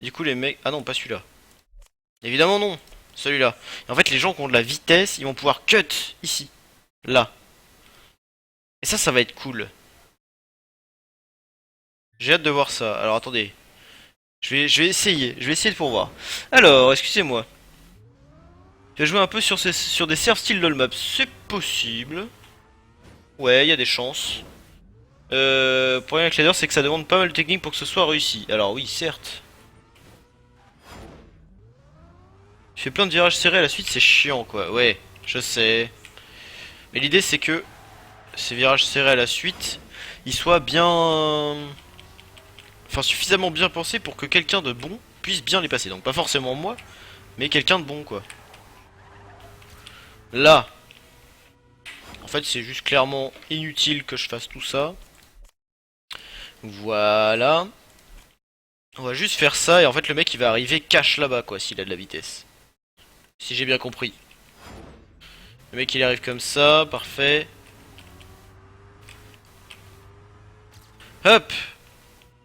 Du coup, les mecs... Ah non, pas celui-là. Évidemment non, celui-là. Et en fait, les gens qui ont de la vitesse, ils vont pouvoir cut ici. Là. Et ça va être cool. J'ai hâte de voir ça. Alors attendez. Je vais essayer. Je vais essayer pour voir. Alors, excusez-moi. Je vais jouer un peu sur des servs style LoL C'est possible. Ouais, il y a des chances. Le problème avec Ladder, c'est que ça demande pas mal de technique pour que ce soit réussi. Alors oui, certes. Je fais plein de virages serrés à la suite, c'est chiant quoi. Ouais, je sais. Mais l'idée c'est que ces virages serrés à la suite, ils soient bien... Enfin, suffisamment bien pensés pour que quelqu'un de bon puisse bien les passer. Donc pas forcément moi, mais quelqu'un de bon quoi. Là, en fait c'est juste clairement inutile que je fasse tout ça. Voilà. On va juste faire ça et en fait le mec il va arriver cache là-bas quoi s'il a de la vitesse. Si j'ai bien compris. Le mec il arrive comme ça, parfait. Hop.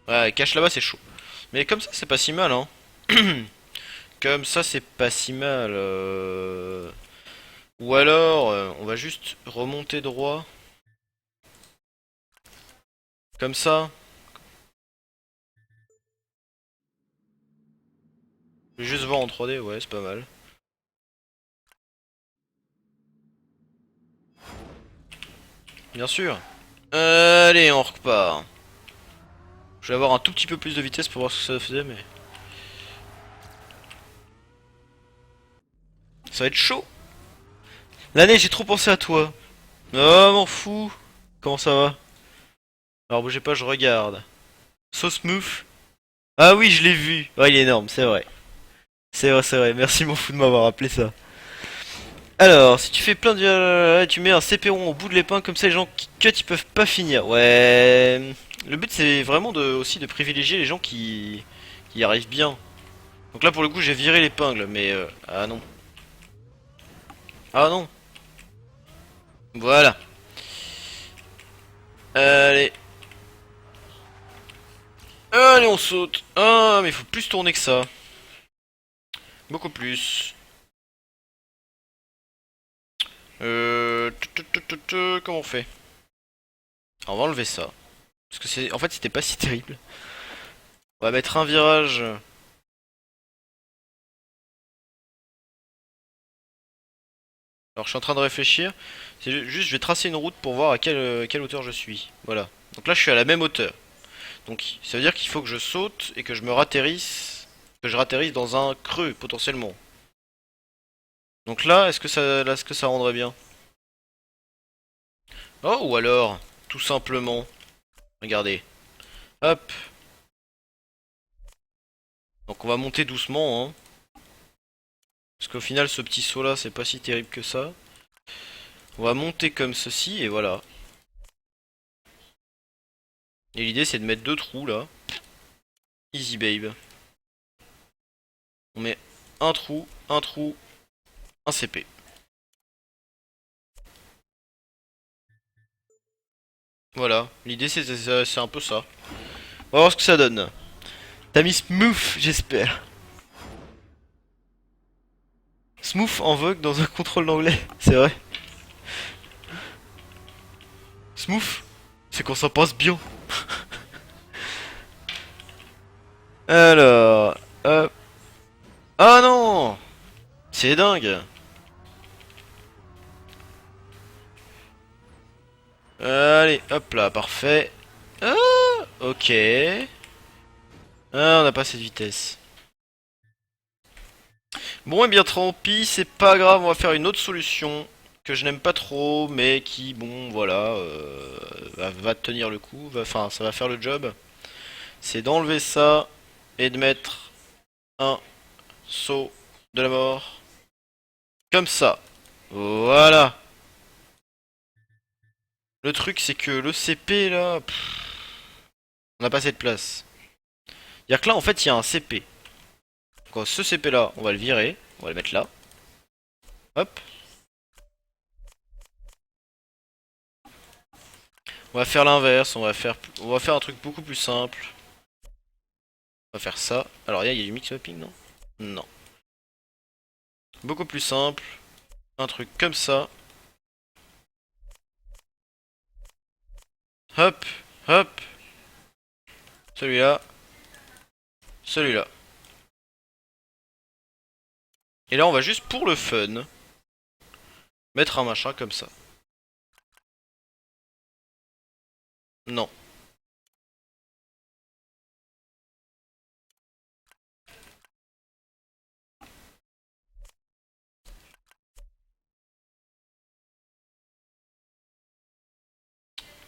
Ouais, cache là-bas c'est chaud. Mais comme ça c'est pas si mal hein. Comme ça c'est pas si mal. Ou alors on va juste remonter droit. Comme ça. Je vais juste voir en 3D, ouais c'est pas mal. Bien sûr. Allez on repart. Je vais avoir un tout petit peu plus de vitesse pour voir ce que ça faisait mais... Ça va être chaud. L'année j'ai trop pensé à toi. Oh m'en fous. Comment ça va? Alors bougez pas je regarde. So smooth. Ah oui je l'ai vu. Ouais il est énorme c'est vrai. C'est vrai. Merci mon fou de m'avoir rappelé ça. Alors, si tu fais plein de... Tu mets un CP-ROM au bout de l'épingle, comme ça les gens qui cut ils peuvent pas finir. Ouais... Le but c'est vraiment aussi de privilégier les gens qui y arrivent bien. Donc là pour le coup j'ai viré l'épingle, mais... Ah non. Ah non. Voilà. Allez. Allez on saute. Ah mais il faut plus tourner que ça. Beaucoup plus. Comment on fait? Alors, on va enlever ça. Parce que c'est... En fait c'était pas si terrible. On va mettre un virage... Alors je suis en train de réfléchir. C'est juste je vais tracer une route pour voir à quelle hauteur je suis. Voilà. Donc là je suis à la même hauteur. Donc ça veut dire qu'il faut que je saute et que je me ratterrisse. Que je ratterrisse dans un creux potentiellement. Donc là, est-ce que ça rendrait bien? Oh ou alors, tout simplement. Regardez. Hop. Donc on va monter doucement, hein. Parce qu'au final ce petit saut là c'est pas si terrible que ça. On va monter comme ceci et voilà. Et l'idée c'est de mettre deux trous là. Easy babe. On met un trou, un CP. Voilà, l'idée c'est un peu ça. On va voir ce que ça donne. T'as mis Smooth, j'espère. Smooth en vogue dans un contrôle d'anglais, c'est vrai. Smooth, c'est qu'on s'en passe bien. Alors, hop. Ah non, c'est dingue. Allez, hop là, parfait. Ah, ok. Ah, on n'a pas cette vitesse. Bon, et bien tant pis, c'est pas grave, on va faire une autre solution que je n'aime pas trop, mais qui, bon, voilà, va tenir le coup, enfin, ça va faire le job. C'est d'enlever ça et de mettre un saut de la mort. Comme ça. Voilà. Le truc, c'est que le CP, là, on n'a pas assez de place. C'est-à-dire que là, en fait, il y a un CP. Donc, ce CP là, on va le virer. On va le mettre là. Hop. On va faire l'inverse. On va faire un truc beaucoup plus simple. On va faire ça. Alors, il y a du mix mapping, non? Non. Beaucoup plus simple. Un truc comme ça. Hop, hop. Celui-là. Celui-là. Et là, on va juste pour le fun mettre un machin comme ça. Non.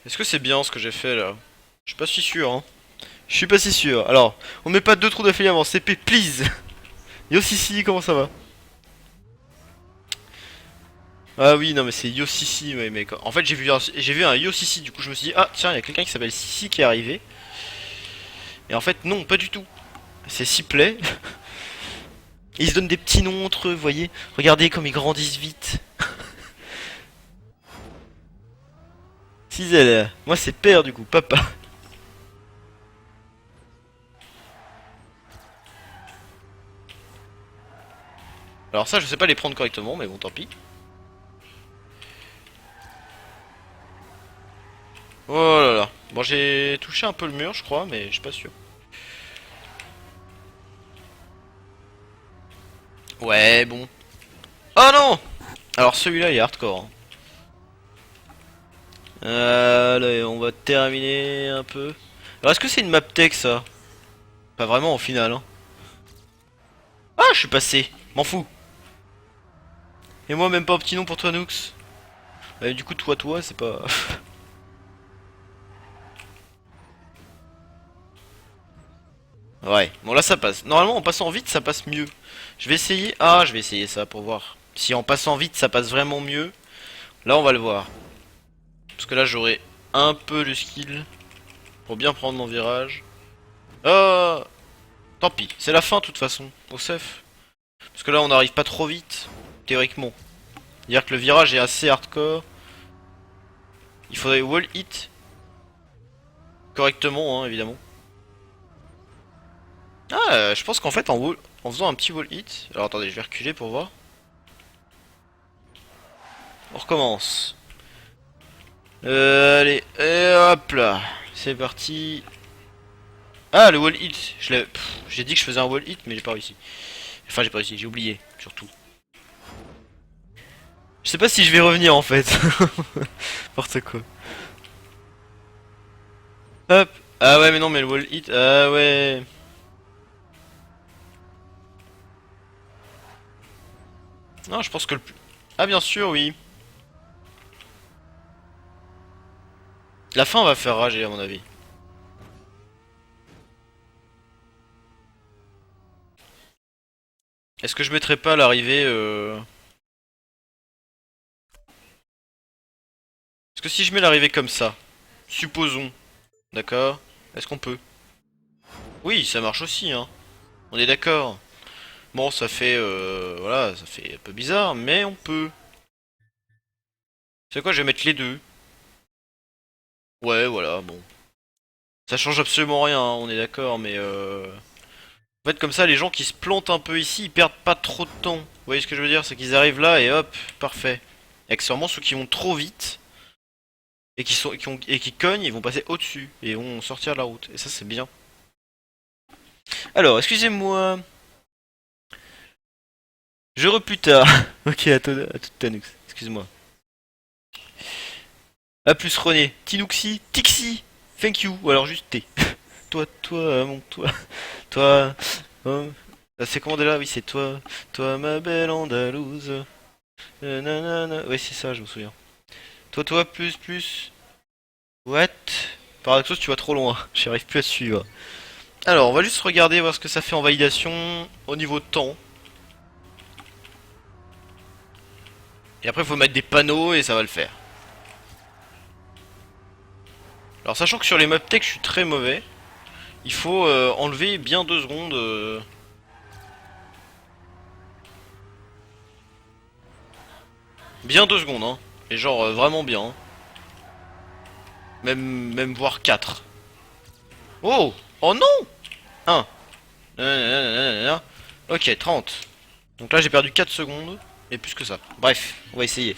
Est-ce que c'est bien ce que j'ai fait là? Je suis pas si sûr, hein. Je suis pas si sûr. Alors, on met pas deux trous d'affilée avant CP, please. Yo Sissi, comment ça va? Ah oui, non mais c'est Yo Sissi, ouais, mais en fait j'ai vu un Yo Sissi, du coup je me suis dit ah tiens, il y a quelqu'un qui s'appelle Sissi qui est arrivé. Et en fait non, pas du tout. C'est Sipley. Ils se donnent des petits noms entre eux, vous voyez. Regardez comme ils grandissent vite. Cizel, moi c'est père du coup, papa. Alors ça je sais pas les prendre correctement, mais bon tant pis. Oh là là. Bon j'ai touché un peu le mur je crois, mais je suis pas sûr. Ouais bon. Oh non. Alors celui-là il est hardcore, hein. Allez, on va terminer un peu. Alors est-ce que c'est une map tech ça? Pas vraiment au final, hein. Ah, je suis passé. M'en fous. Et moi, même pas un petit nom pour toi, Nooks. Du coup, toi, c'est pas. Ouais, bon là ça passe. Normalement, en passant vite, ça passe mieux. Je vais essayer. Ah, je vais essayer ça pour voir. Si en passant vite, ça passe vraiment mieux. Là, on va le voir. Parce que là, j'aurai un peu de skill pour bien prendre mon virage. Ah, tant pis. C'est la fin, de toute façon. Au safe. Parce que là, on n'arrive pas trop vite. Théoriquement. Dire que le virage est assez hardcore. Il faudrait wall hit correctement, hein, évidemment. Ah, je pense qu'en fait, en faisant un petit wall hit. Alors attendez, je vais reculer pour voir. On recommence. Allez, et hop là. C'est parti. Ah, le wall hit. J'ai dit que je faisais un wall hit, mais j'ai pas réussi. Enfin, j'ai pas réussi, j'ai oublié, surtout. Je sais pas si je vais revenir en fait. N'importe quoi. Hop. Ah ouais, mais non, mais le wall hit. Ah ouais. Non, je pense que le plus. Ah, bien sûr, oui. La fin va faire rager, à mon avis. Est-ce que je mettrais pas l'arrivée Parce que si je mets l'arrivée comme ça, supposons, d'accord? Est-ce qu'on peut? Oui, ça marche aussi, hein. On est d'accord. Bon, ça fait, voilà, ça fait un peu bizarre, mais on peut. C'est quoi, je vais mettre les deux. Ouais, voilà, bon. Ça change absolument rien, hein, on est d'accord, mais en fait, comme ça, les gens qui se plantent un peu ici, ils perdent pas trop de temps. Vous voyez ce que je veux dire? C'est qu'ils arrivent là et hop, parfait. Et accessoirement, ceux qui vont trop vite et qui cognent, ils vont passer au-dessus et vont sortir de la route. Et ça, c'est bien. Alors, excusez-moi. Je plus tard. Ok, à toute ta nux. Excuse-moi. A plus René. Tinouxi. Tixi. Thank you. Ou alors juste T. Toi. Toi. Oh. C'est comment déjà? Oui, c'est toi. Toi, ma belle Andalouse. Nanana. Oui, c'est ça, je me souviens. Toi, plus. What? Paradoxos, tu vas trop loin. J'arrive plus à suivre. Alors, on va juste regarder, voir ce que ça fait en validation au niveau de temps. Et après, il faut mettre des panneaux et ça va le faire. Alors, sachant que sur les map tech, je suis très mauvais, il faut enlever bien 2 secondes. Bien 2 secondes, hein. Et genre, vraiment bien. Hein. Même voire 4. Oh! Oh non! 1. Ok, 30. Donc là, j'ai perdu 4 secondes. Et plus que ça. Bref, on va essayer.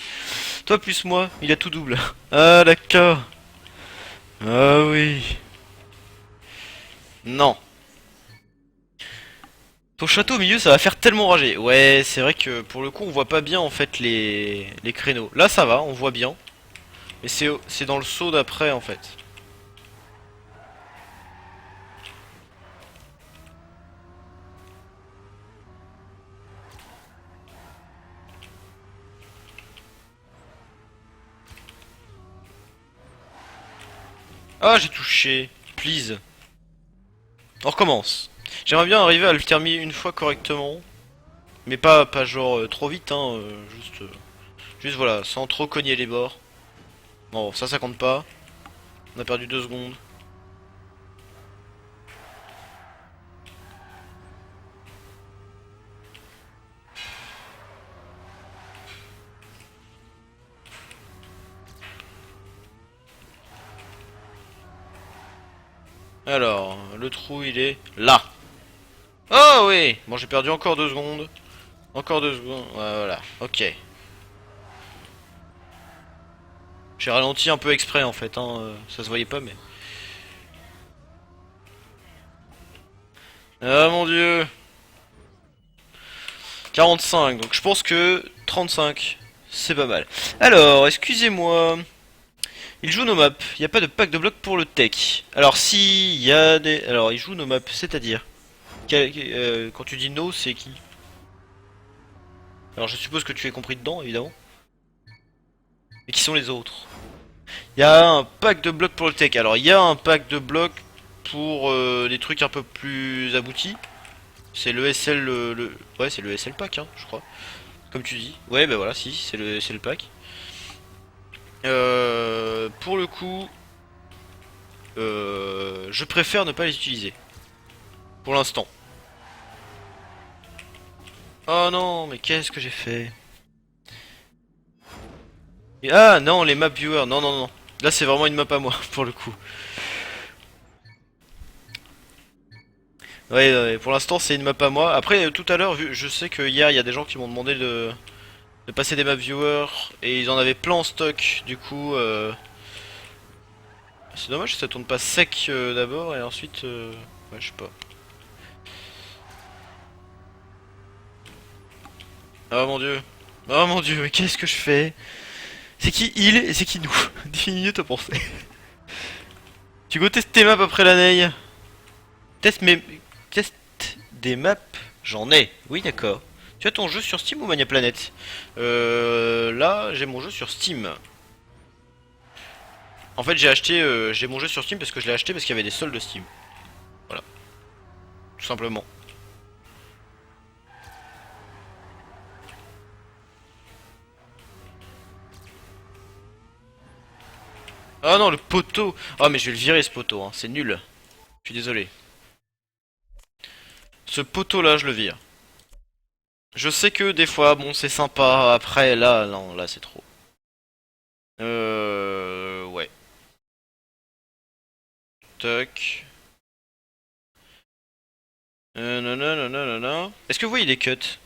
Toi plus moi, il a tout double. Ah, d'accord. Ah oui. Non. Ton château au milieu, ça va faire tellement rager. Ouais, c'est vrai que pour le coup, on voit pas bien en fait les créneaux. Là, ça va, on voit bien. Mais c'est dans le saut d'après en fait. Ah, j'ai touché. Please. On recommence. J'aimerais bien arriver à le terminer une fois correctement. Mais pas genre trop vite, hein. Juste voilà, sans trop cogner les bords. Bon, ça compte pas. On a perdu 2 secondes. Alors, le trou il est là. Oh oui. Bon, j'ai perdu encore 2 secondes. Encore 2 secondes. Ouais, voilà. Ok. J'ai ralenti un peu exprès en fait, hein. Ça se voyait pas, mais. Ah mon dieu. 45. Donc je pense que 35, c'est pas mal. Alors, excusez-moi. Il joue nos maps. Il n'y a pas de pack de blocs pour le tech. Alors si, il y a des. Alors, il joue nos maps, c'est-à-dire. Quand tu dis no, c'est qui? Alors je suppose que tu es compris dedans, évidemment. Mais qui sont les autres? Il y a un pack de blocs pour le tech. Alors il y a un pack de blocs pour des trucs un peu plus aboutis. C'est le SL, ouais, c'est le SL pack, hein, je crois. Comme tu dis. Ouais, bah voilà, si, c'est le pack. Pour le coup, je préfère ne pas les utiliser. Pour l'instant. Oh non, mais qu'est-ce que j'ai fait? Ah non, les map viewers, non, non, non. Là, c'est vraiment une map à moi, pour le coup. Ouais, ouais, pour l'instant, c'est une map à moi. Après, tout à l'heure, je sais que hier, il y a des gens qui m'ont demandé de passer des map viewers et ils en avaient plein en stock. Du coup, c'est dommage que ça tourne pas sec d'abord et ensuite, ouais, je sais pas. Oh mon dieu, oh mon dieu, mais qu'est-ce que je fais? C'est qui il et c'est qui nous? 10 minutes à penser. Tu go tester tes maps après la neige? Teste mes, teste des maps, j'en ai. Oui, d'accord. Tu as ton jeu sur Steam ou Mania Planet? Là, j'ai mon jeu sur Steam. En fait, j'ai mon jeu sur Steam parce que je l'ai acheté parce qu'il y avait des soldes Steam. Voilà, tout simplement. Ah non, le poteau. Ah mais je vais le virer ce poteau, hein. C'est nul. Je suis désolé. Ce poteau là, je le vire. Je sais que des fois, bon, c'est sympa. Après, là, non, là, c'est trop. Ouais. Toc. Non, non, non, non, non, non. Est-ce que vous voyez les cuts?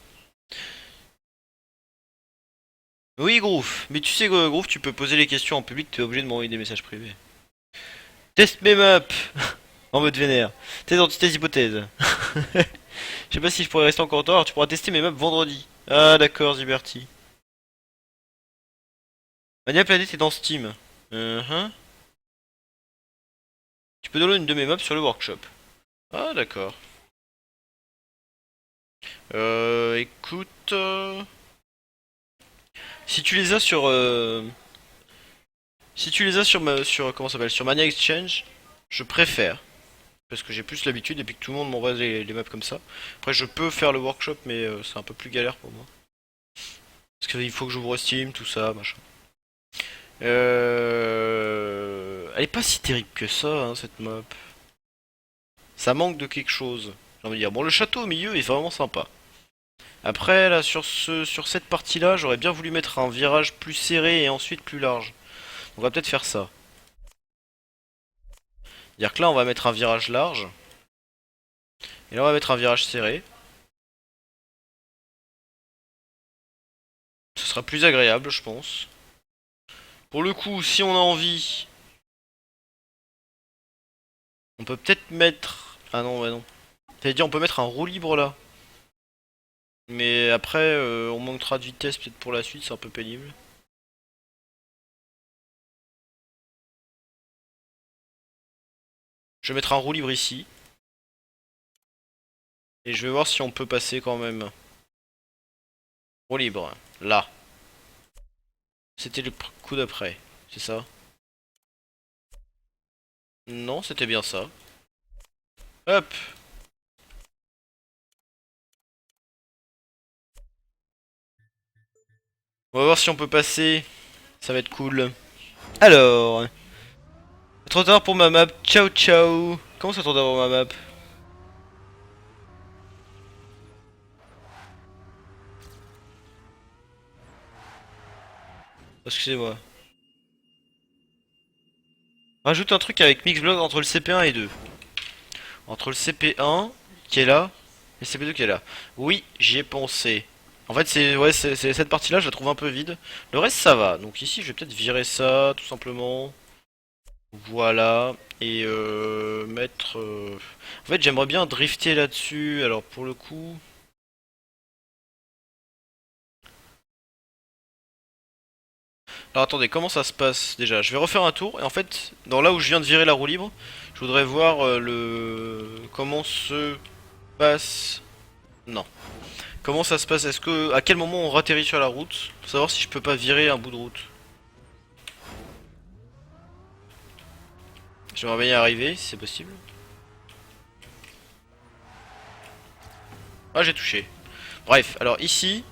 Oui, Groove. Mais tu sais, Groove, tu peux poser les questions en public, tu es obligé de m'envoyer des messages privés. Test mes maps en mode vénère. Tes entités hypothèses. Je sais pas si je pourrais rester encore tard, tu pourras tester mes maps vendredi. Ah d'accord, Ziberty. Mania Planet est dans Steam. Hein. Tu peux download une de mes maps sur le workshop. Ah d'accord. Écoute... Si tu les as sur... Si tu les as sur comment ça s'appelle, sur Mania Exchange, je préfère. Parce que j'ai plus l'habitude et puis que tout le monde m'envoie les maps comme ça. Après je peux faire le workshop mais c'est un peu plus galère pour moi. Parce qu'il faut que j'ouvre Steam, tout ça, machin. Elle est pas si terrible que ça, hein, cette map. Ça manque de quelque chose, j'ai envie de dire. Bon, le château au milieu est vraiment sympa. Après, là, sur cette partie-là, j'aurais bien voulu mettre un virage plus serré et ensuite plus large. On va peut-être faire ça. C'est-à-dire que là, on va mettre un virage large. Et là, on va mettre un virage serré. Ce sera plus agréable, je pense. Pour le coup, si on a envie On peut peut-être mettre... Ah non, bah non. T'allais dire on peut mettre un roue libre là. Mais après, on manquera de vitesse peut-être pour la suite, c'est un peu pénible. Je vais mettre un roue libre ici. Et je vais voir si on peut passer quand même. Roue libre. Là. C'était le coup d'après. C'est ça? Non, c'était bien ça. Hop. On va voir si on peut passer. Ça va être cool. Alors. Trop tard pour ma map. Ciao ciao. Comment ça trop tard pour ma map? Excusez-moi. Rajoute un truc avec Mixblood entre le CP1 et 2. Entre le CP1 qui est là et le CP2 qui est là. Oui, j'y ai pensé. En fait, c'est ouais, c'est cette partie-là, je la trouve un peu vide. Le reste, ça va. Donc ici, je vais peut-être virer ça, tout simplement. Voilà. Et mettre... En fait, j'aimerais bien drifter là-dessus. Alors, pour le coup... Alors, attendez, comment ça se passe déjà? Je vais refaire un tour. Et en fait, dans là où je viens de virer la roue libre, je voudrais voir le... Comment se passe... Non. Comment ça se passe? Est-ce que... À quel moment on ratterrit sur la route? Pour savoir si je peux pas virer un bout de route. J'aimerais bien y arriver, si c'est possible. Ah, j'ai touché. Bref, alors ici,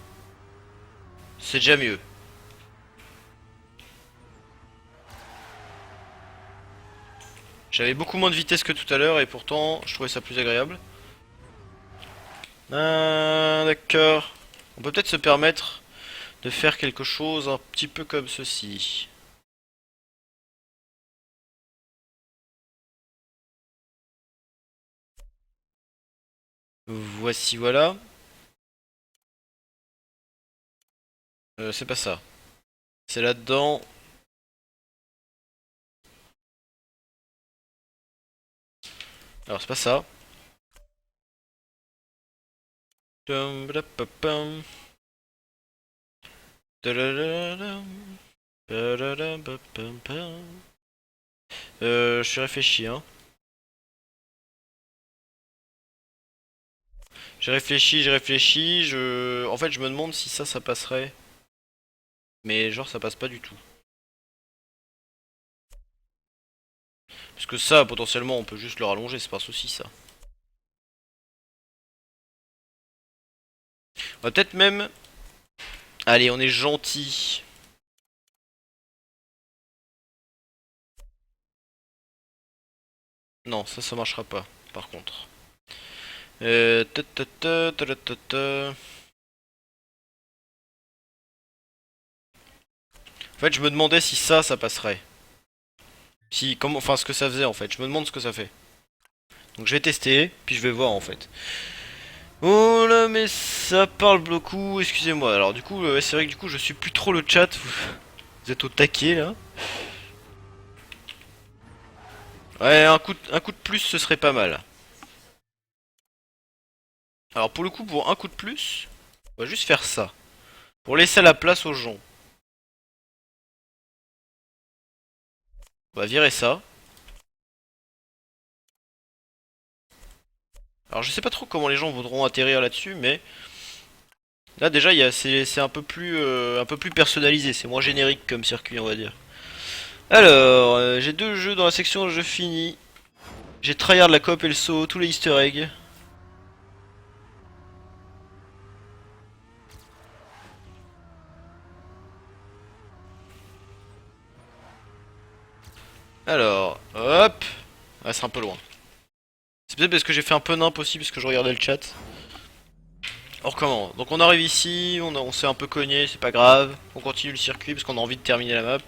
c'est déjà mieux. J'avais beaucoup moins de vitesse que tout à l'heure et pourtant, je trouvais ça plus agréable. Ah, d'accord. On peut peut-être se permettre de faire quelque chose un petit peu comme ceci. Voici, voilà. C'est pas ça. C'est là-dedans. Alors, c'est pas ça. Tum, badapapam. Tadadadam. Badadabapapam. Je suis réfléchi, hein. J'ai réfléchi, En fait, je me demande si ça passerait. Mais genre, ça passe pas du tout. Parce que ça, potentiellement, on peut juste le rallonger, c'est pas un souci, ça. On va peut-être même... Allez, on est gentil. Non, ça marchera pas, par contre. Ta, ta, ta, ta, ta, ta, ta. En fait, je me demandais si ça passerait. Si, comment, enfin, ce que ça faisait, en fait. Je me demande ce que ça fait. Donc je vais tester, puis je vais voir, en fait. Oh là, mais ça parle beaucoup, excusez-moi. Alors du coup, c'est vrai que du coup, je suis plus trop le chat. Vous êtes au taquet, là. Ouais, un coup de plus, ce serait pas mal. Alors pour le coup, pour un coup de plus, on va juste faire ça. Pour laisser la place aux gens. On va virer ça. Alors je sais pas trop comment les gens voudront atterrir là-dessus, mais là déjà c'est un peu plus personnalisé, c'est moins générique comme circuit on va dire. Alors j'ai deux jeux dans la section jeux finis. J'ai tryhard la coop et le saut, tous les Easter eggs. Alors hop, ah, c'est un peu loin. C'est peut-être parce que j'ai fait un peu nimp aussi parce que je regardais le chat. On recommence. Donc on arrive ici, on s'est un peu cogné, c'est pas grave. On continue le circuit parce qu'on a envie de terminer la map.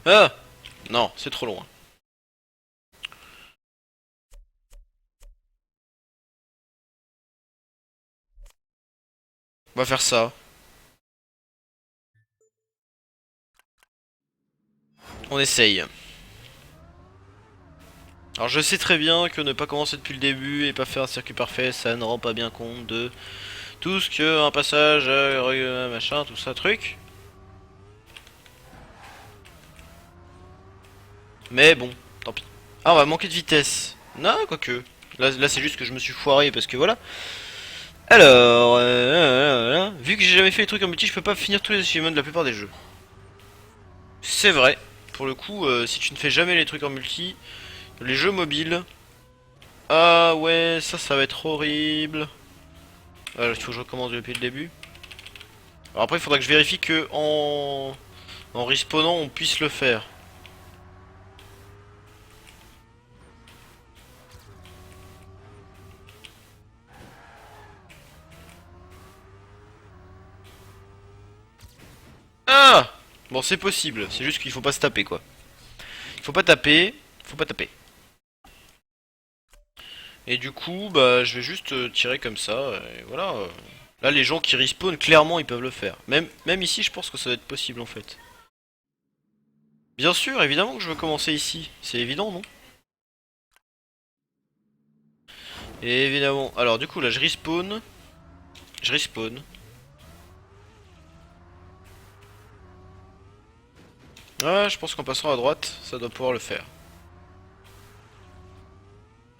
Ah non, c'est trop loin. On va faire ça. On essaye. Alors je sais très bien que ne pas commencer depuis le début et pas faire un circuit parfait, ça ne rend pas bien compte de tout ce que un passage, machin, tout ça, truc. Mais bon, tant pis. Ah, on va manquer de vitesse. Non, quoique. Là c'est juste que je me suis foiré parce que voilà. Alors, vu que j'ai jamais fait les trucs en multi, je peux pas finir tous les achievements de la plupart des jeux. C'est vrai. Pour le coup, si tu ne fais jamais les trucs en multi, les jeux mobiles. Ah ouais, ça va être horrible. Il faut que je recommence depuis le début. Alors après, il faudra que je vérifie que en respawnant, on puisse le faire. Ah! Bon, c'est possible. C'est juste qu'il faut pas se taper, quoi. Il faut pas taper. Faut pas taper. Et du coup, bah, je vais juste tirer comme ça. Et voilà. Là, les gens qui respawnent, clairement, ils peuvent le faire. Même ici, je pense que ça va être possible, en fait. Bien sûr, évidemment que je veux commencer ici. C'est évident, non? Et évidemment. Alors, du coup, là, je respawn. Je respawn. Ah, je pense qu'en passant à droite, ça doit pouvoir le faire.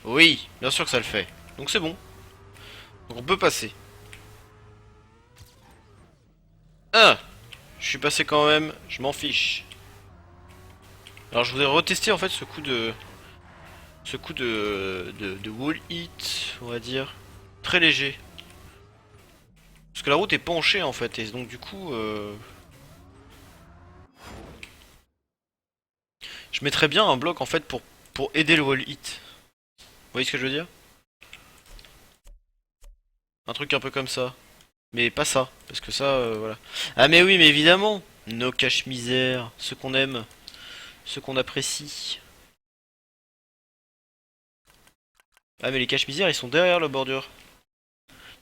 Oui, bien sûr que ça le fait. Donc c'est bon. Donc on peut passer. Ah! Je suis passé quand même, je m'en fiche. Alors je voudrais retester en fait ce coup de... Ce coup de wall hit, on va dire. Très léger. Parce que la route est penchée en fait, et donc du coup... Je mettrais bien un bloc en fait pour aider le wall hit. Vous voyez ce que je veux dire? Un truc un peu comme ça. Mais pas ça, parce que ça, voilà. Ah mais oui, mais évidemment. Nos cache-misère, ce qu'on aime, ce qu'on apprécie. Ah mais les cache-misère ils sont derrière la bordure.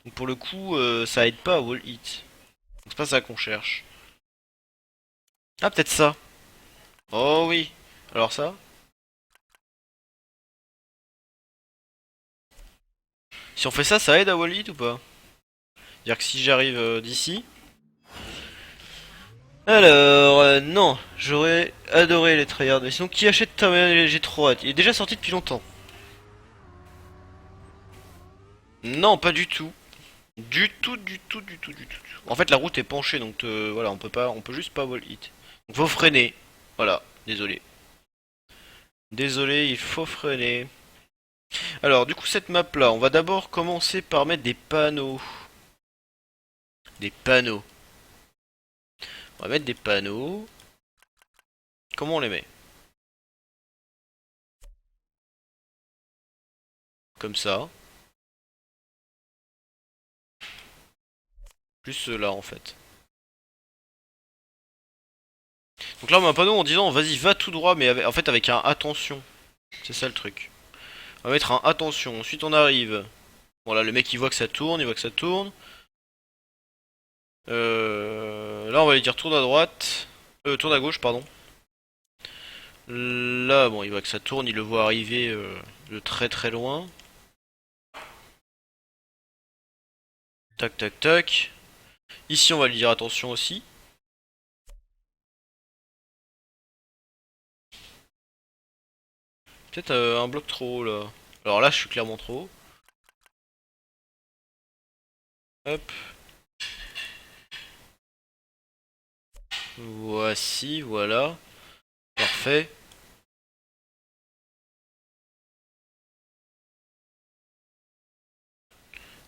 Donc pour le coup ça aide pas à wall hit. Donc c'est pas ça qu'on cherche. Ah peut-être ça. Oh oui. Alors ça. Si on fait ça, ça aide à wall hit ou pas? C'est-à-dire que si j'arrive d'ici. Alors non, j'aurais adoré les tryhards. Mais sinon qui achète ta manette? J'ai trop hâte. Il est déjà sorti depuis longtemps. Non, pas du tout. Du tout, du tout, du tout, du tout. En fait la route est penchée donc voilà, on peut juste pas wall hit. Donc faut freiner. Voilà, désolé. Désolé, il faut freiner. Alors, du coup, cette map là, on va d'abord commencer par mettre des panneaux. Des panneaux. On va mettre des panneaux. Comment on les met? Comme ça. Plus ceux-là en fait. Donc là, on met un panneau en disant vas-y, va tout droit, mais en fait, avec un attention. C'est ça le truc. On va mettre un attention. Ensuite, on arrive. Bon, là, le mec il voit que ça tourne, il voit que ça tourne. Là, on va lui dire tourne à droite. Tourne à gauche, pardon. Là, bon, il voit que ça tourne, il le voit arriver de très très loin. Tac, tac, tac. Ici, on va lui dire attention aussi. Peut-être un bloc trop haut là. Alors là, je suis clairement trop haut. Hop. Voici, voilà. Parfait.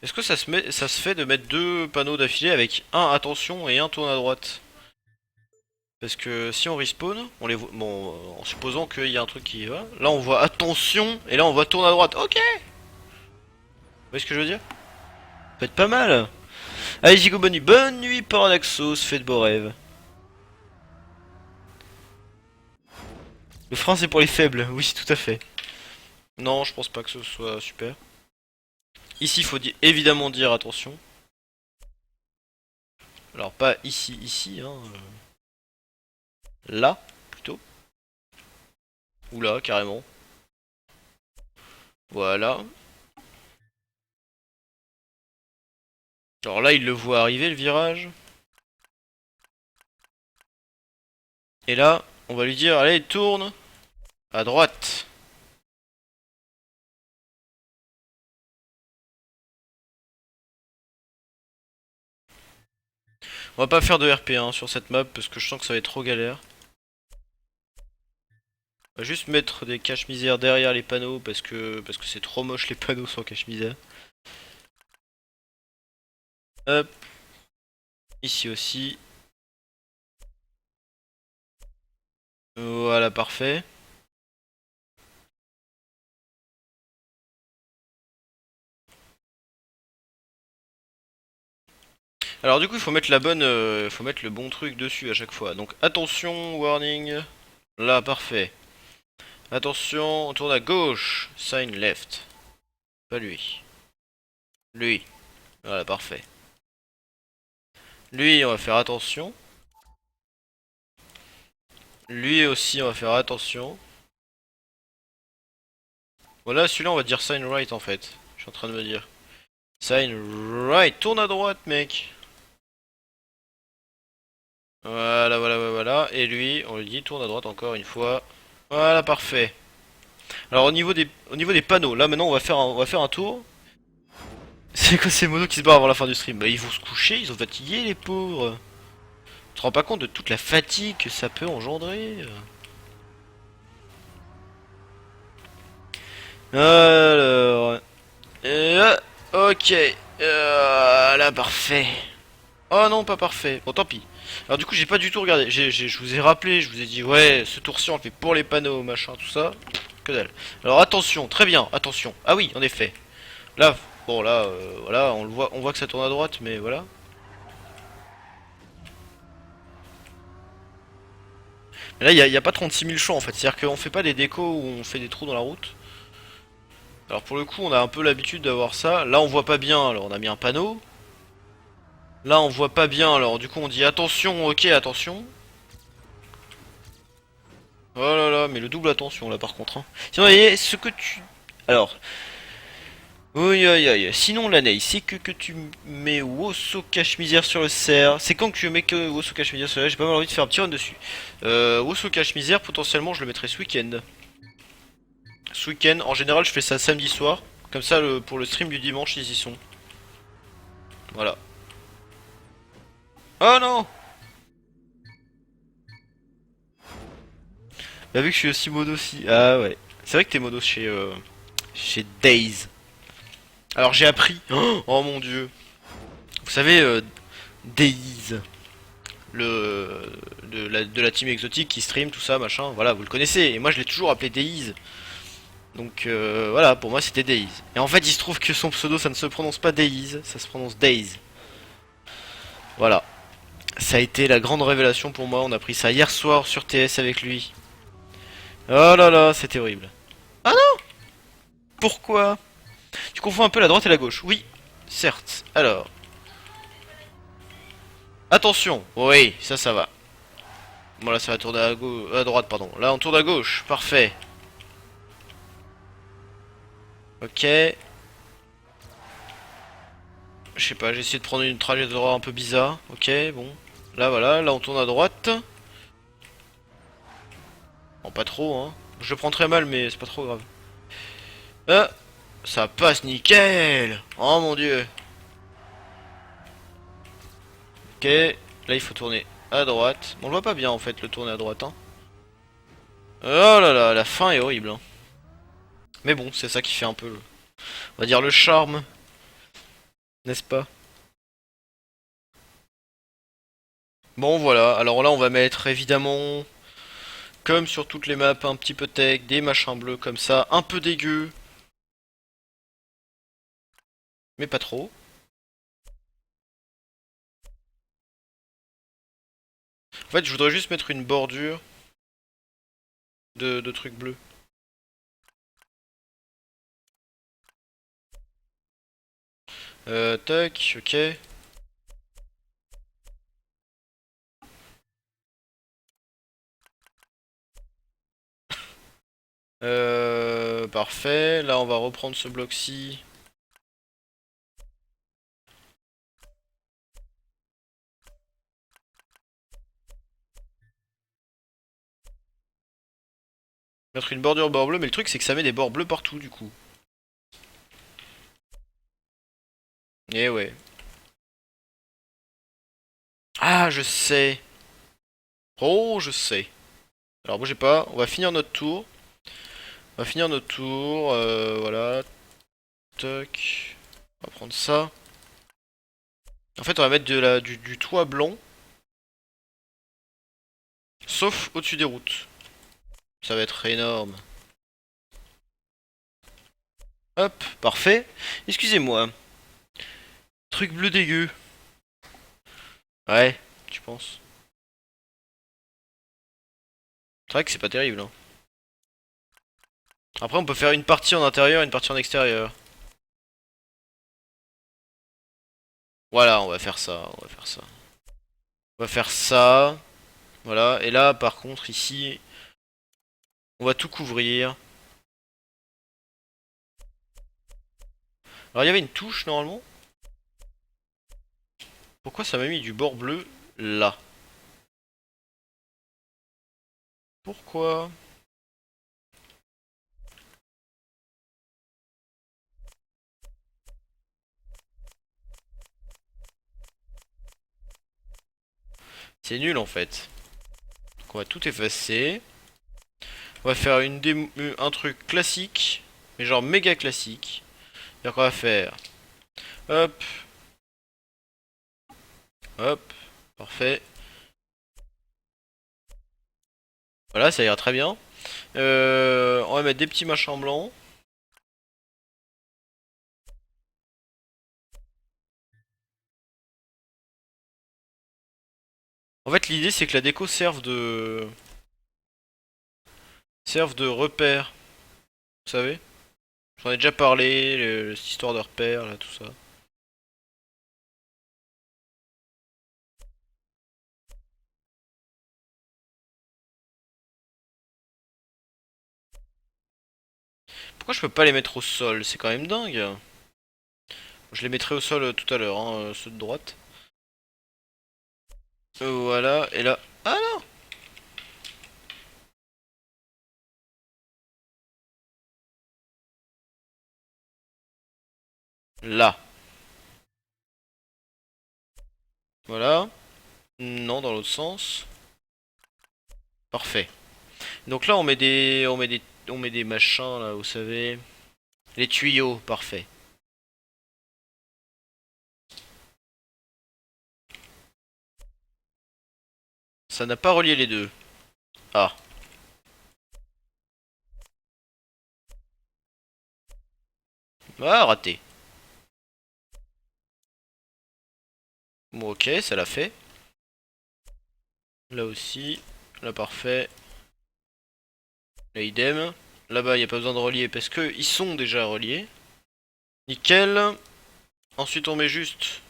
Est-ce que ça se fait de mettre deux panneaux d'affilée avec un attention et un tourne à droite? Parce que si on respawn, on les voit. Bon, en supposant qu'il y a un truc qui va. Là, on voit attention et là, on voit tourne à droite. Ok! Vous voyez ce que je veux dire? Ça peut être pas mal. Allez, Zico, bonne nuit. Bonne nuit, Paradoxos. Faites de beaux rêves. Le frein, c'est pour les faibles. Oui, tout à fait. Non, je pense pas que ce soit super. Ici, il faut évidemment dire attention. Alors, pas ici, ici, hein. Là, plutôt. Oula, carrément. Voilà. Alors là, il le voit arriver, le virage. Et là, on va lui dire, allez, tourne à droite. On va pas faire de RP1 sur cette map parce que je sens que ça va être trop galère. On va juste mettre des cache-misères derrière les panneaux parce que c'est trop moche les panneaux sans cache-misère. Hop, ici aussi. Voilà, parfait. Alors du coup, il faut mettre la bonne, faut mettre le bon truc dessus à chaque fois. Donc attention, warning. Là, parfait. Attention, on tourne à gauche. Sign left. Pas lui. Lui. Voilà, parfait. Lui, on va faire attention. Lui aussi, on va faire attention. Voilà, celui-là, on va dire sign right en fait. Je suis en train de me dire. Sign right. Tourne à droite, mec. Voilà, voilà, voilà, voilà. Et lui, on lui dit tourne à droite encore une fois. Voilà, parfait. Alors au niveau des panneaux, là maintenant on va faire un tour. C'est quoi ces monos qui se barrent avant la fin du stream? Bah ils vont se coucher, ils sont fatigués les pauvres. Tu te rends pas compte de toute la fatigue que ça peut engendrer? Alors... ok. Là parfait. Oh non pas parfait. Bon tant pis. Alors du coup j'ai pas du tout regardé. Je vous ai rappelé, je vous ai dit ouais ce tour-ci on le fait pour les panneaux machin tout ça. Que dalle. Alors attention, très bien, attention. Ah oui en effet. Là, bon là, voilà, on voit que ça tourne à droite, mais voilà. Mais là, il y a pas 36 000 champs en fait. C'est-à-dire qu'on fait pas des décos où on fait des trous dans la route. Alors pour le coup, on a un peu l'habitude d'avoir ça. Là, on voit pas bien, alors on a mis un panneau. Là, on voit pas bien, alors du coup, on dit attention, ok, attention. Oh là là, mais le double attention là par contre. Hein. Sinon, vous voyez, ce que tu... Alors, oui, oui, oui. Sinon, l'année, c'est que tu mets Wosso Cache-Misère sur le cerf. C'est quand que tu mets que Wosso Cache-Misère sur le cerf. J'ai pas mal envie de faire un petit run dessus. Wosso Cache-Misère, potentiellement, je le mettrai ce week-end. Ce week-end, en général, je fais ça samedi soir. Comme ça, pour le stream du dimanche, ils y sont. Voilà. Oh non! Bah, vu que je suis aussi modo aussi. Ah ouais. C'est vrai que t'es modo chez Days. Alors, j'ai appris. Oh mon dieu. Vous savez, Days. De la team exotique qui stream tout ça machin, voilà vous le connaissez et moi je l'ai toujours appelé Days donc voilà pour moi c'était Days et en fait il se trouve que son pseudo ça ne se prononce pas Days, ça se prononce Days. Voilà, ça a été la grande révélation pour moi, on a pris ça hier soir sur TS avec lui. Oh là là c'était horrible. Ah non, pourquoi tu confonds un peu la droite et la gauche? Oui certes, alors attention, oui ça va. Bon là ça va tourner à gauche, à droite pardon, là on tourne à gauche, parfait. Ok. Je sais pas, j'ai essayé de prendre une trajectoire un peu bizarre. Ok, bon. Là, voilà, là on tourne à droite. Bon, pas trop, hein. Je le prends très mal, mais c'est pas trop grave. Ah, ça passe nickel. Oh mon dieu. Ok, là il faut tourner à droite. Bon, on le voit pas bien en fait, le tourner à droite, hein. Oh là là, la fin est horrible, hein. Mais bon, c'est ça qui fait un peu, on va dire, le charme, n'est-ce pas? Bon, voilà, alors là on va mettre évidemment, comme sur toutes les maps, un petit peu tech, des machins bleus comme ça, un peu dégueu, mais pas trop. En fait, je voudrais juste mettre une bordure de trucs bleus. Tac, ok. Parfait. Là, on va reprendre ce bloc-ci. Mettre une bordure bord bleu, mais le truc c'est que ça met des bords bleus partout du coup. Eh ouais. Ah, je sais. Oh, je sais. Alors bougez pas, on va finir notre tour. On va finir notre tour, voilà. Toc. On va prendre ça. En fait, on va mettre du toit blanc. Sauf au-dessus des routes. Ça va être énorme. Hop, parfait. Excusez-moi. Truc bleu dégueu. Ouais, tu penses? C'est vrai que c'est pas terrible, hein. Après, on peut faire une partie en intérieur et une partie en extérieur. Voilà, on va faire ça, on va faire ça. On va faire ça. Voilà, et là, par contre, ici, on va tout couvrir. Alors, il y avait une touche, normalement. Pourquoi ça m'a mis du bord bleu là? Pourquoi? C'est nul, en fait. Donc, on va tout effacer. On va faire un truc classique, mais genre méga classique. C'est-à-dire qu'on va faire... Hop, hop, parfait. Voilà, ça ira très bien. On va mettre des petits machins blancs. En fait, l'idée c'est que la déco serve de repère. Vous savez? J'en ai déjà parlé, cette histoire de repère, là, tout ça. Pourquoi je peux pas les mettre au sol? C'est quand même dingue. Je les mettrai au sol tout à l'heure, hein, ceux de droite. Voilà, et là... Ah non! Là. Voilà. Non, dans l'autre sens. Parfait. Donc là, on met des machins, là, vous savez. Les tuyaux, parfait. Ça n'a pas relié les deux. Ah. Ah, raté. Bon, ok, ça l'a fait. Là aussi. Là, parfait. Là, idem. Là-bas, il n'y a pas besoin de relier parce que ils sont déjà reliés. Nickel. Ensuite, on met juste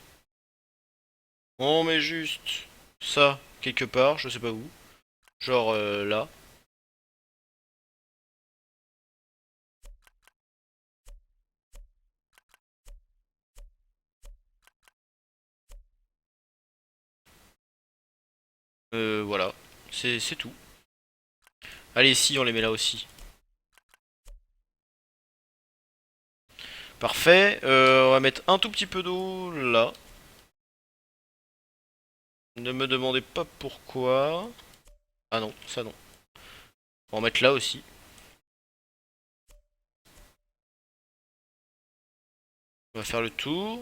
ça quelque part, je sais pas où. Genre là. Voilà. C'est tout. Allez, si, on les met là aussi. Parfait. On va mettre un tout petit peu d'eau là. Ne me demandez pas pourquoi. Ah non, ça non. On va en mettre là aussi. On va faire le tour.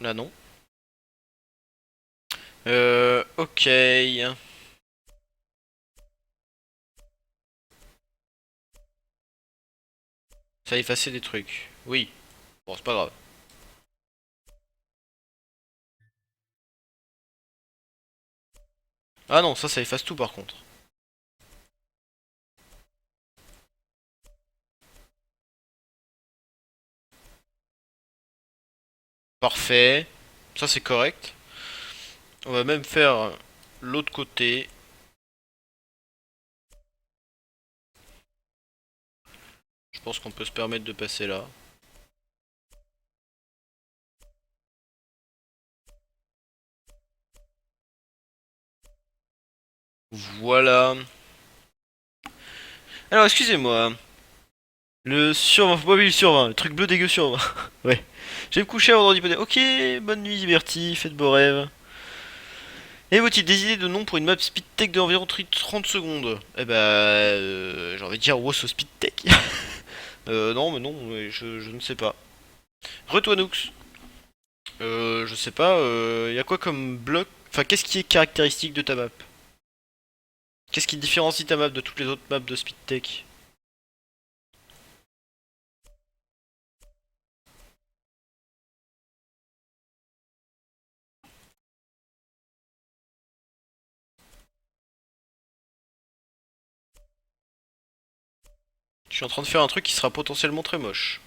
Là non. Ok. Ça a effacé des trucs. Oui. Bon, c'est pas grave. Ah non, ça efface tout par contre. Parfait. Ça c'est correct. On va même faire l'autre côté. Je pense qu'on peut se permettre de passer là. Voilà. Alors excusez-moi. Le survin, faut pas oublier le survin, le truc bleu dégueu survin. Ouais. Je vais me coucher avant d'en dire. Ok, bonne nuit divertie, faites beaux rêves. Et vaut-il des idées de nom pour une map speed tech d'environ 30 secondes? Eh ben, j'ai envie de dire WoW speed tech. Non, mais non, je ne sais pas. Retoinoux. Je sais pas, y a quoi comme bloc? Enfin, qu'est-ce qui est caractéristique de ta map? Qu'est-ce qui différencie ta map de toutes les autres maps de speed tech? Je suis en train de faire un truc qui sera potentiellement très moche.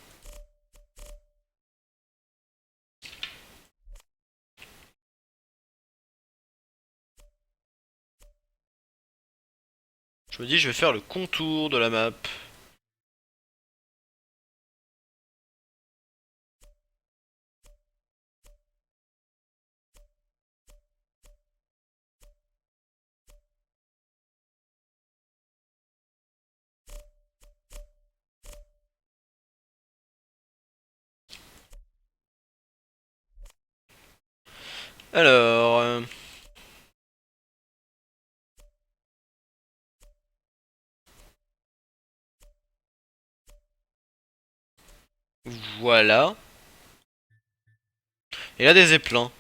Je me dis, je vais faire le contour de la map. Alors, voilà. Et là, des zeppelins.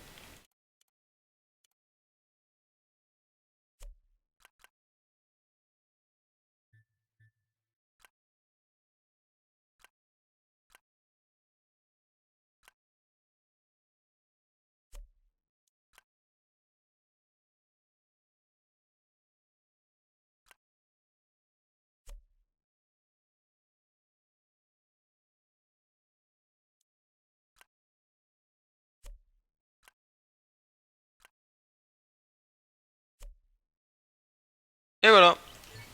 Et voilà.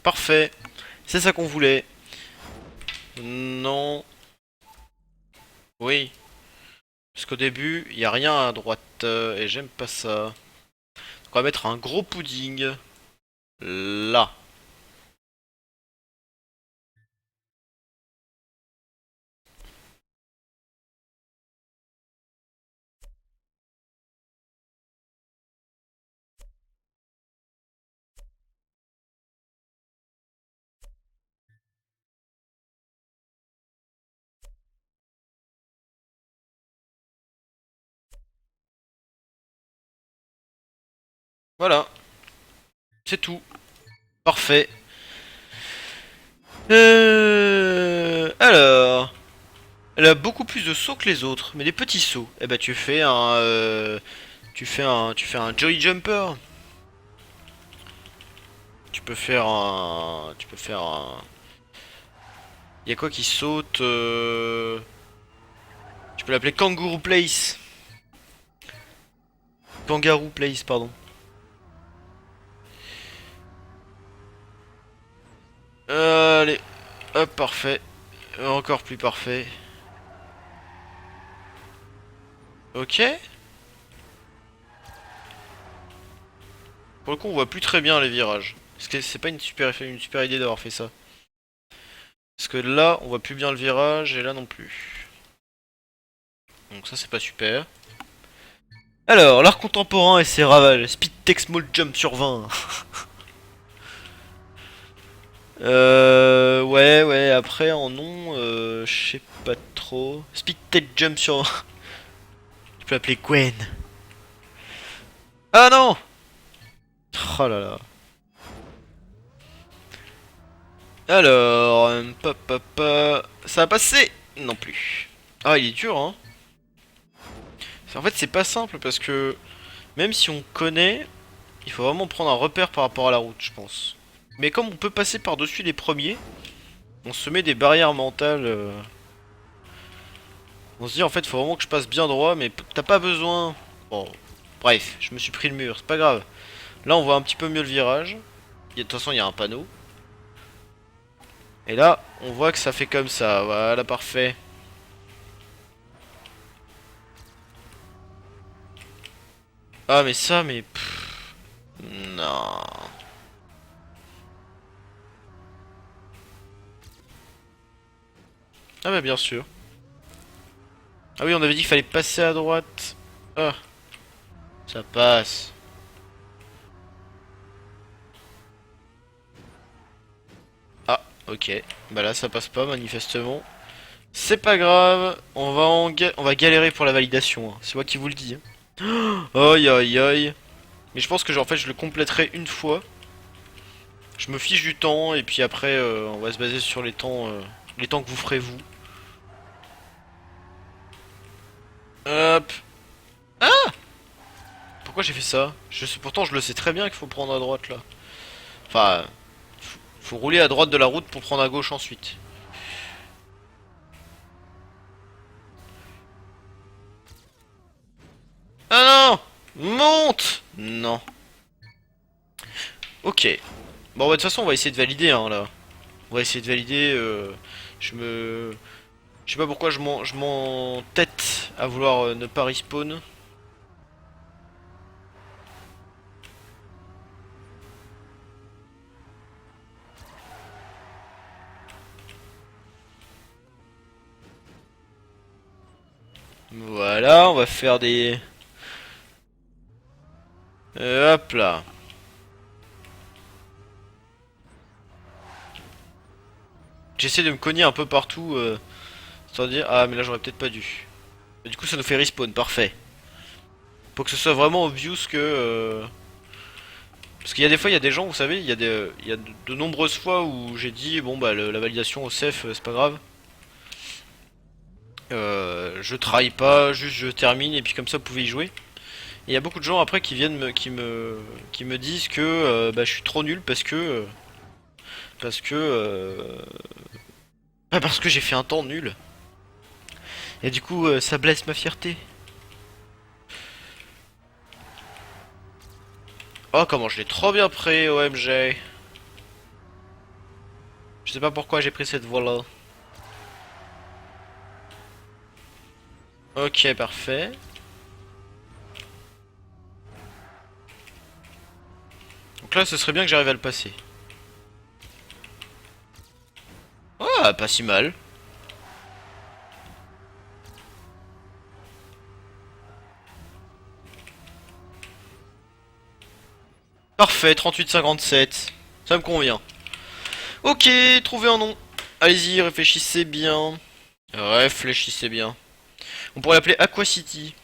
Parfait. C'est ça qu'on voulait. Non. Oui. Parce qu'au début, il n'y a rien à droite. Et j'aime pas ça. Donc on va mettre un gros pudding. Là. Voilà. C'est tout. Parfait. Alors. Elle a beaucoup plus de sauts que les autres, mais des petits sauts. Eh ben tu fais un, tu fais un Joy Jumper. Tu peux faire un. Y a quoi qui saute Tu peux l'appeler Kangaroo Place. Kangaroo Place, pardon. Allez, hop, parfait. Encore plus parfait. Ok. Pour le coup, on voit plus très bien les virages. Est-ce que c'est pas une super idée d'avoir fait ça? Parce que là, on voit plus bien le virage et là non plus. Donc ça, c'est pas super. Alors, l'art contemporain et ses ravages. Speed Tech Small Jump sur 20. Ouais, après en nom, je sais pas trop. Speed Tech Jump sur 20. Tu peux l'appeler Gwen. Ah non. Oh là là. Alors, ça a passé. Non plus. Ah, il est dur, hein. En fait, c'est pas simple parce que même si on connaît, il faut vraiment prendre un repère par rapport à la route, je pense. Mais comme on peut passer par-dessus les premiers, on se met des barrières mentales. On se dit en fait faut vraiment que je passe bien droit mais t'as pas besoin. Bon, bref, je me suis pris le mur, c'est pas grave. Là on voit un petit peu mieux le virage. De toute façon il y a un panneau. Et là on voit que ça fait comme ça, voilà parfait. Ah mais ça mais... non. Ah bah bien sûr. Ah oui on avait dit qu'il fallait passer à droite. Ah, ça passe. Ah, ok. Bah là ça passe pas manifestement. C'est pas grave, on va galérer pour la validation, hein. C'est moi qui vous le dis, hein. Aïe aïe aïe. Mais je pense que en fait je le compléterai une fois. Je me fiche du temps et puis après on va se baser sur les temps que vous ferez vous. Hop. Pourquoi j'ai fait ça? Pourtant je le sais très bien qu'il faut prendre à droite là. Enfin, faut rouler à droite de la route pour prendre à gauche ensuite. Ah non! Monte! Non. Ok. Bon bah, de toute façon on va essayer de valider hein là. On va essayer de valider. Je me... Je sais pas pourquoi je m'entête à vouloir ne pas respawn. Voilà, on va faire des... hop là. J'essaie de me cogner un peu partout. Sans dire... Ah mais là j'aurais peut-être pas dû. Mais du coup ça nous fait respawn, parfait. Pour que ce soit vraiment obvious que... Parce qu'il y a des fois, il y a des gens, vous savez, il y a de nombreuses fois où j'ai dit, bon bah la validation au safe, c'est pas grave. Je travaille pas, juste je termine et puis comme ça vous pouvez y jouer. Et il y a beaucoup de gens après qui viennent qui me disent que bah, je suis trop nul parce que parce que j'ai fait un temps nul. Et du coup ça blesse ma fierté. Oh comment je l'ai trop bien pris OMG. Je sais pas pourquoi j'ai pris cette voie là. Ok parfait. Donc là ce serait bien que j'arrive à le passer. Ah pas si mal. Parfait 38,57. Ça me convient. Ok, trouvez un nom. Allez-y, réfléchissez bien. Réfléchissez bien. On pourrait l'appeler Aqua City.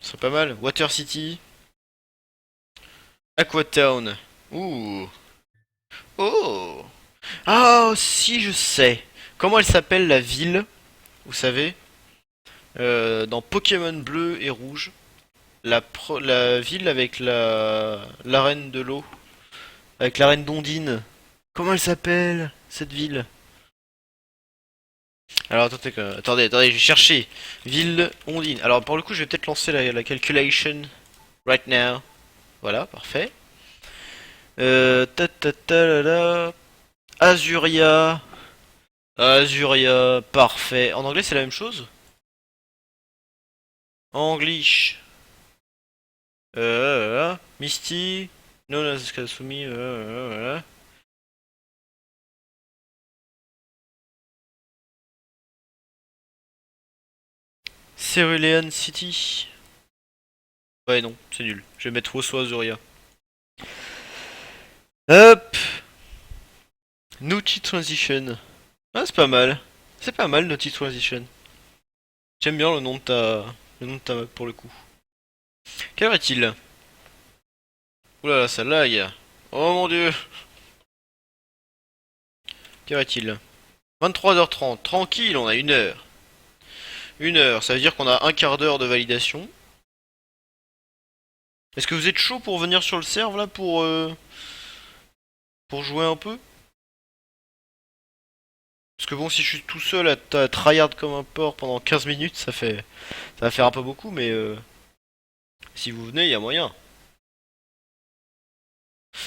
Ce serait pas mal. Water City. Aqua Town. Ouh. Oh. Ah, si, je sais. Comment elle s'appelle la ville? Vous savez, dans Pokémon bleu et rouge. La ville avec la reine de l'eau. Avec la reine d'Ondine. Comment elle s'appelle, cette ville? Alors attendez, attendez, je vais chercher. Ville Ondine. Alors pour le coup, je vais peut-être lancer la calculation right now. Voilà, parfait. Ta, la. Azuria. Azuria, parfait. En anglais, c'est la même chose? English. Misty. Non, Kasumi. Cerulean City. Ouais, non, c'est nul. Je vais mettre Wosso Azuria. Hop. Naughty Transition. Ah, c'est pas mal. C'est pas mal, Naughty Transition. J'aime bien le nom de ta map pour le coup. Quelle heure est-il? Oulala, ça lag. Oh mon dieu. Quelle heure est-il? 23h30. Tranquille, on a une heure. Une heure, ça veut dire qu'on a un quart d'heure de validation. Est-ce que vous êtes chaud pour venir sur le serve là pour jouer un peu? Parce que bon, si je suis tout seul à tryhard comme un porc pendant 15 minutes, ça va faire un peu beaucoup, mais si vous venez, il y a moyen.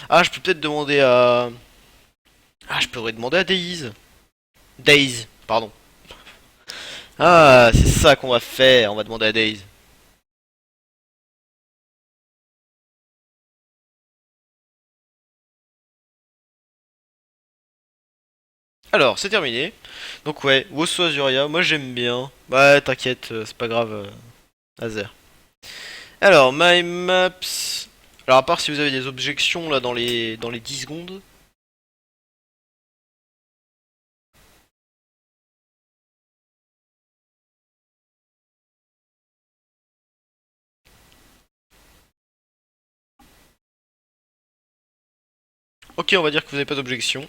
Ah, je peux peut-être demander à... Ah, je pourrais demander à Daze. Daze, pardon. Ah, c'est ça qu'on va faire, on va demander à Daze. Alors, c'est terminé. Donc ouais, Wosso Azuria, moi j'aime bien. Bah t'inquiète, c'est pas grave, Azer. Alors, My Maps... Alors à part si vous avez des objections là dans les 10 secondes. Ok, on va dire que vous n'avez pas d'objection.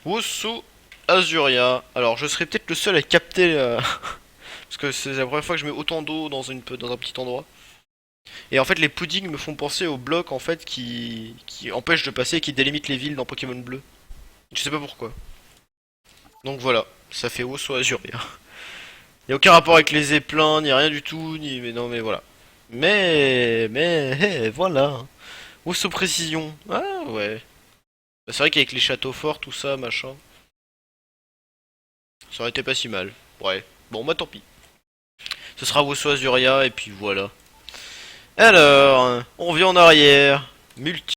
Wosso Azuria. Alors je serai peut-être le seul à capter... parce que c'est la première fois que je mets autant d'eau dans un petit endroit. Et en fait les puddings me font penser aux blocs en fait qui empêchent de passer et qui délimitent les villes dans Pokémon Bleu. Je sais pas pourquoi. Donc voilà, ça fait Wosso Azuria. Y a aucun rapport avec les éplins, ni rien du tout, ni mais non mais voilà. Voilà. Où sous précision. Ah ouais. Bah, c'est vrai qu'avec les châteaux forts, tout ça, machin, ça aurait été pas si mal. Ouais. Bon bah tant pis. Ce sera Wosso Azuria et puis voilà. Alors, on revient en arrière. Multi